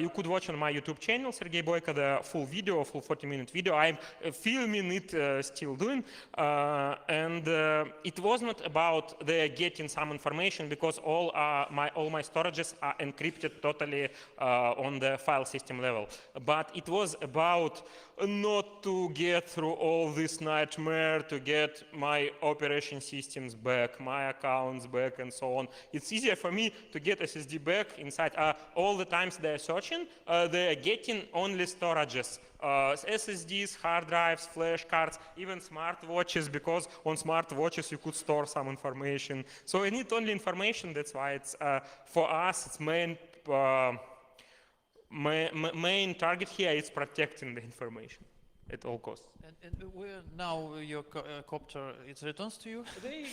You could watch on my YouTube channel, Sergey Boyko, the full video, full 40-minute video. I'm filming it, still doing. And it was not about the getting some information because all my storages are encrypted totally on the file system level. But it was about not to get through all this nightmare to get my operation systems back, my accounts back, and so on. It's easier for me to get SSD back inside. All the times they're searching, they're getting only storages. SSDs, hard drives, flash cards, even smartwatches, because on smartwatches you could store some information. So I need only information. That's why it's for us, it's main target here is protecting the information at all costs. And where now your copter it returns to you? They,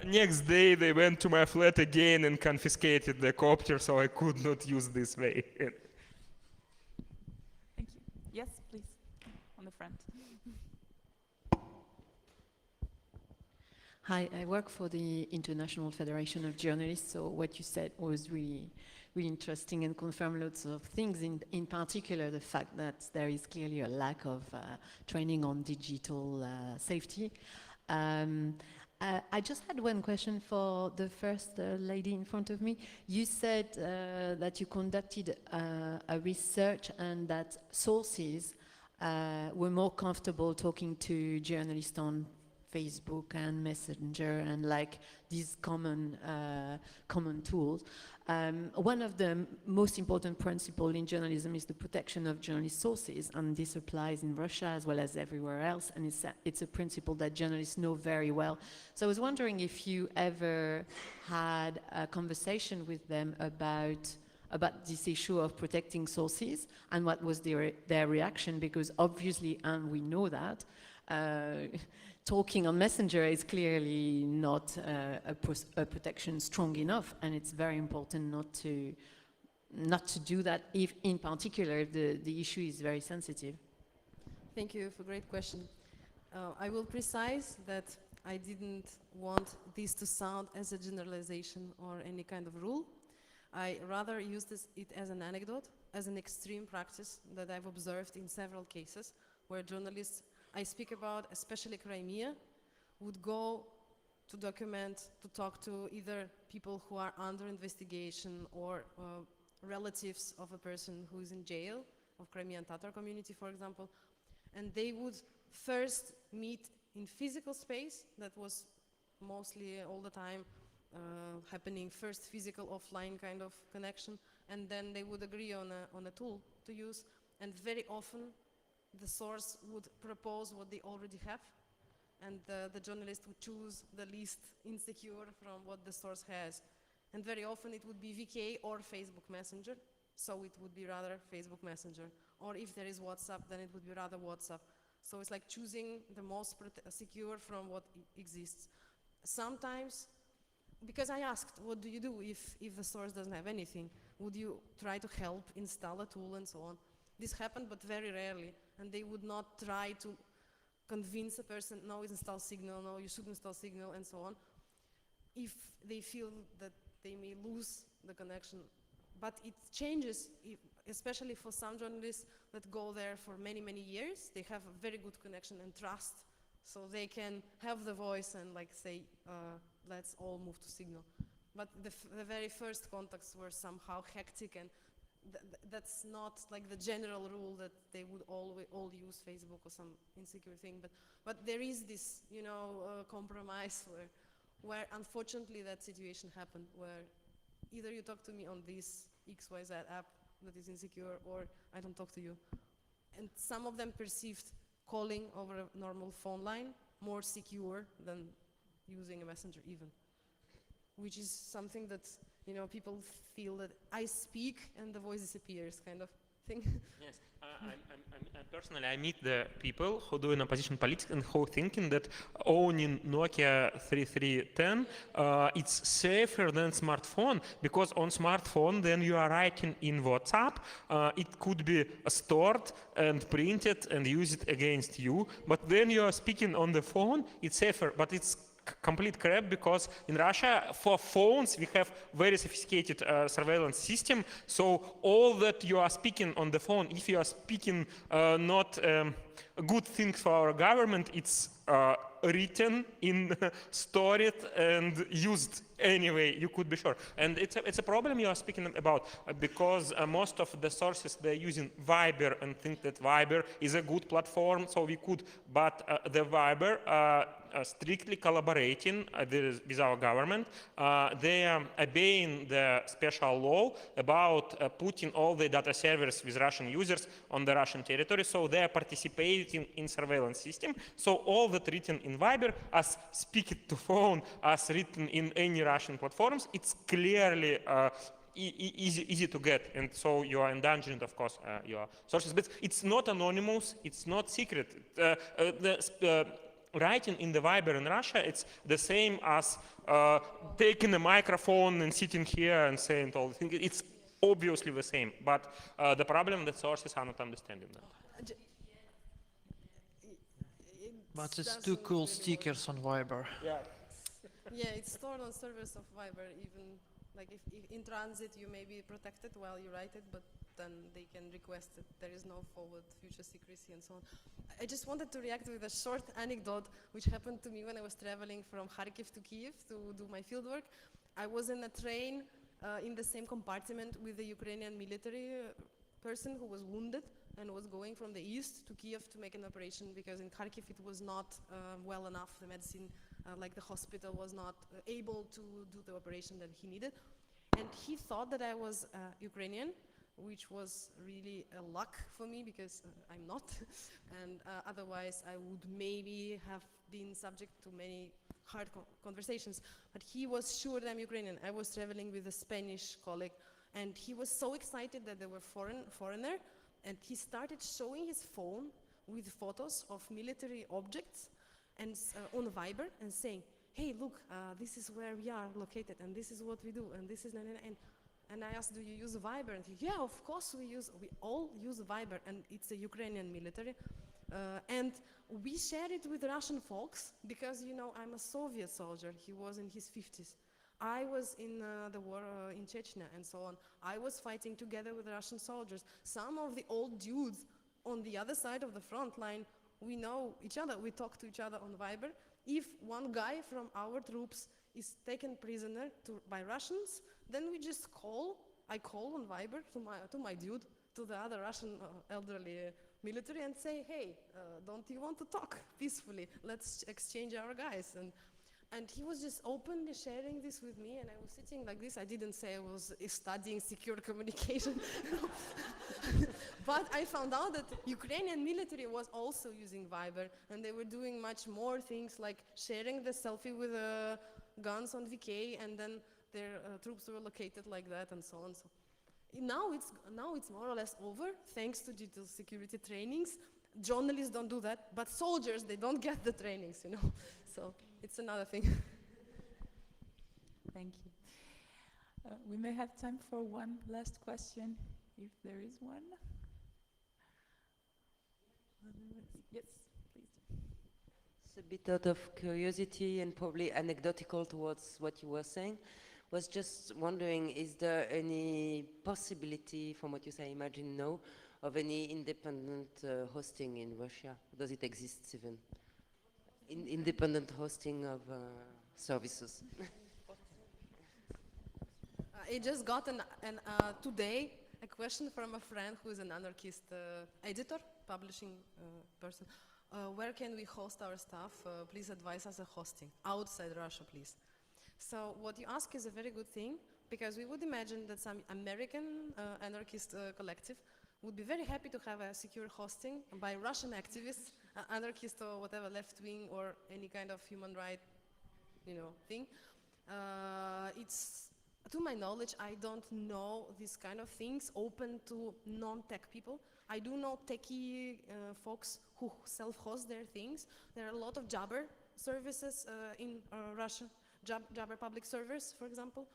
next day they went to my flat again and confiscated the copter, so I could not use this way. Thank you. Yes, please, on the front. Hi, I work for the International Federation of Journalists, so what you said was really interesting and confirmed lots of things, in particular the fact that there is clearly a lack of training on digital safety. I just had one question for the first lady in front of me. You said that you conducted a research and that sources were more comfortable talking to journalists on Facebook and Messenger and like these common tools. One of the most important principles in journalism is the protection of journalist sources, and this applies in Russia as well as everywhere else, and it's a principle that journalists know very well. So I was wondering if you ever had a conversation with them about this issue of protecting sources and what was their reaction, because obviously, and we know that, talking on Messenger is clearly not a protection strong enough, and it's very important not to do that if, in particular, the issue is very sensitive. Thank you for a great question. I will precise that I didn't want this to sound as a generalization or any kind of rule. I rather used it as an anecdote, as an extreme practice that I've observed in several cases where journalists I speak about, especially Crimea, would go to document, to talk to either people who are under investigation or relatives of a person who is in jail, of Crimean Tatar community, for example, and they would first meet in physical space. That was mostly all the time happening, first physical, offline kind of connection, and then they would agree on a tool to use, and very often the source would propose what they already have, and the journalist would choose the least insecure from what the source has. And very often it would be VK or Facebook Messenger, so it would be rather Facebook Messenger. Or if there is WhatsApp, then it would be rather WhatsApp. So it's like choosing the most secure from what exists. Sometimes, because I asked, what do you do if the source doesn't have anything? Would you try to help install a tool and so on? This happened, but very rarely. And they would not try to convince a person, no, install Signal, no, you should install Signal, and so on, if they feel that they may lose the connection. But it changes, especially for some journalists that go there for many, many years. They have a very good connection and trust, so they can have the voice and like say, let's all move to Signal. But the very first contacts were somehow hectic, and that's not like the general rule that they would all use Facebook or some insecure thing. But there is this, compromise where unfortunately that situation happened, where either you talk to me on this XYZ app that is insecure, or I don't talk to you. And some of them perceived calling over a normal phone line more secure than using a messenger even, which is something that, people feel that I speak and the voice disappears kind of thing. Yes, personally, I meet the people who do in opposition politics and who thinking that owning Nokia 3310 it's safer than smartphone, because on smartphone then you are writing in WhatsApp, it could be stored and printed and used against you, but then you are speaking on the phone, it's safer, but it's complete crap, because in Russia for phones we have very sophisticated surveillance system, so all that you are speaking on the phone, if you are speaking not a good thing for our government, it's written, stored, and used anyway. You could be sure. And it's a problem you are speaking about because most of the sources they're using Viber and think that Viber is a good platform, so we could. But the Viber strictly collaborating with our government. They are obeying the special law about putting all the data servers with Russian users on the Russian territory, so they are participating in surveillance system. So all that written in Viber, as speak to phone, as written in any Russian platforms, it's clearly easy to get, and so you are endangering, of course, your sources. But it's not anonymous, it's not secret. Writing in the Viber in Russia, it's the same as taking a microphone and sitting here and saying all the things. It's obviously the same, but the problem that sources are not understanding that. But it's too cool stickers on Viber. Yeah. Yeah, it's stored on servers of Viber. Even like if in transit you may be protected while you write it, but then they can request it. There is no forward future secrecy and so on. I just wanted to react with a short anecdote which happened to me when I was traveling from Kharkiv to Kiev to do my fieldwork. I was in a train in the same compartment with a Ukrainian military person who was wounded and was going from the east to Kiev to make an operation because in Kharkiv it was not well enough. The medicine, like the hospital, was not able to do the operation that he needed. And he thought that I was Ukrainian, which was really a luck for me because I'm not. And otherwise I would maybe have been subject to many hard conversations. But he was sure that I'm Ukrainian. I was traveling with a Spanish colleague and he was so excited that they were foreigner, and he started showing his phone with photos of military objects and on Viber and saying, hey, look, this is where we are located and this is what we do and this is and I asked, do you use Viber? And he, yeah, of course we all use Viber, and it's a Ukrainian military. And we share it with Russian folks because, you know, I'm a Soviet soldier. He was in his 50s. I was in the war in Chechnya and so on. I was fighting together with Russian soldiers. Some of the old dudes on the other side of the front line, we know each other. We talk to each other on Viber. If one guy from our troops is taken prisoner by Russians, then we just I call on Viber to my dude, to the other Russian elderly military and say, hey, don't you want to talk peacefully? Let's exchange our guys. And he was just openly sharing this with me, and I was sitting like this. I didn't say I was studying secure communication. But I found out that Ukrainian military was also using Viber, and they were doing much more things like sharing the selfie with guns on VK, and then their troops were located like that, and so on. So now it's more or less over, thanks to digital security trainings. Journalists don't do that, but soldiers, they don't get the trainings, you know. So it's another thing. Thank you. We may have time for one last question, if there is one. Yes, please. It's a bit out of curiosity and probably anecdotal towards what you were saying. Was just wondering, is there any possibility, from what you say, imagine no, of any independent hosting in Russia? Does it exist even? Independent hosting of services. I just got today a question from a friend who is an anarchist editor, publishing person. Where can we host our stuff? Please advise us a hosting outside Russia, please. So what you ask is a very good thing, because we would imagine that some American anarchist collective would be very happy to have a secure hosting by Russian activists, anarchist or whatever, left wing or any kind of human right, thing. It's, to my knowledge, I don't know these kind of things open to non-tech people. I do know techie folks who self-host their things. There are a lot of Jabber services in Russia, Jabber public servers, for example.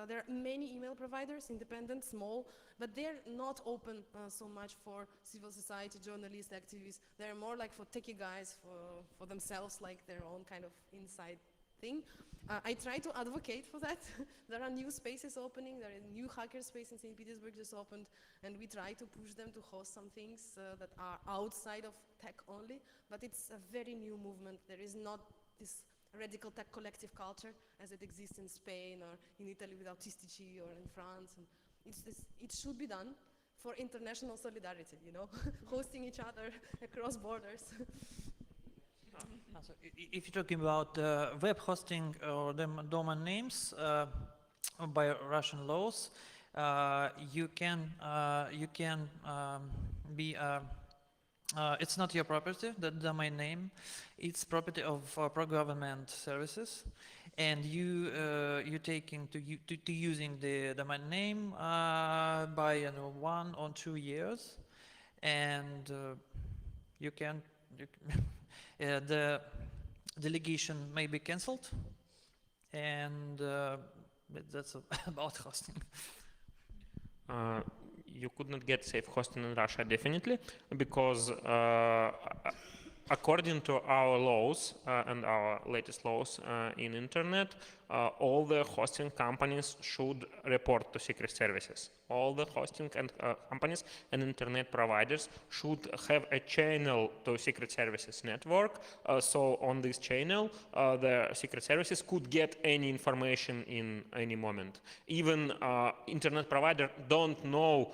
There are many email providers, independent, small, but they're not open so much for civil society, journalists, activists. They're more like for techie guys, for themselves, like their own kind of inside thing. I try to advocate for that. There are new spaces opening. There is a new hacker space in St. Petersburg just opened, and we try to push them to host some things that are outside of tech only. But it's a very new movement. There is not this radical tech collective culture as it exists in Spain or in Italy with Autistici or in France. And it should be done for international solidarity, you know, hosting each other across borders. So if you're talking about web hosting or domain names by Russian laws, you can be it's not your property, the domain name. It's property of pro-government services, and you taking to using the domain name by 1 or 2 years, and you can the delegation may be cancelled, and that's about hosting. You could not get safe hosting in Russia, definitely, because according to our laws and our latest laws in internet, all the hosting companies should report to secret services. All the hosting companies and internet providers should have a channel to secret services network. So on this channel, the secret services could get any information in any moment. Even internet provider don't know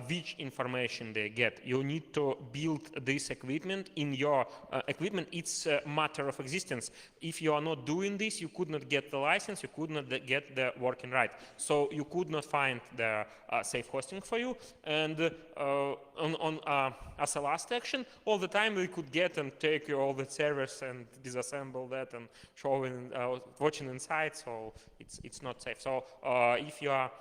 which information they get. You need to build this equipment in your equipment. It's a matter of existence. If you are not doing this, you could not get the license, you could not get the working right. So you could not find the safe hosting for you. And as a last action, all the time we could get and take all the servers and disassemble that and showing, watching inside. So it's not safe. So if you are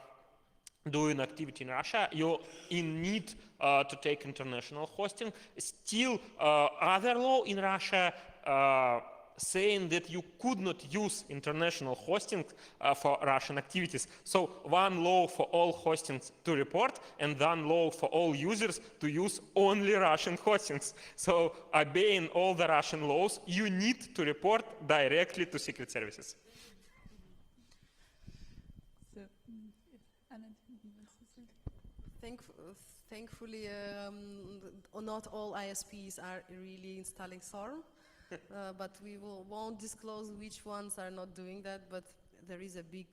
doing activity in Russia, you in need to take international hosting. Still, other law in Russia saying that you could not use international hosting for Russian activities. So one law for all hostings to report and one law for all users to use only Russian hostings. So obeying all the Russian laws, you need to report directly to secret services. So, Anna, do you want to say? Thankfully, not all ISPs are really installing SORM. But we won't disclose which ones are not doing that, but there is a big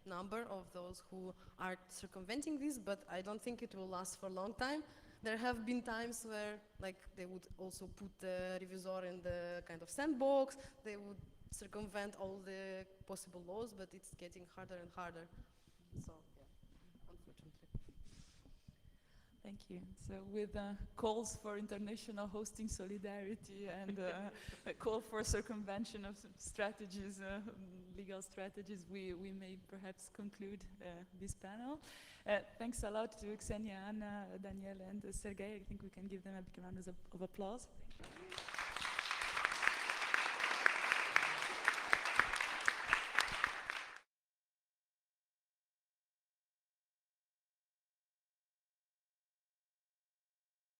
number of those who are circumventing this, but I don't think it will last for a long time. There have been times where they would also put the revisor in the kind of sandbox, they would circumvent all the possible laws, but it's getting harder and harder. So, yeah, unfortunately. Thank you. So with calls for international hosting solidarity and a call for circumvention of some strategies, legal strategies, we may perhaps conclude this panel. Thanks a lot to Ksenia, Anna, Daniel, and Sergei. I think we can give them a big round of applause. Thank you.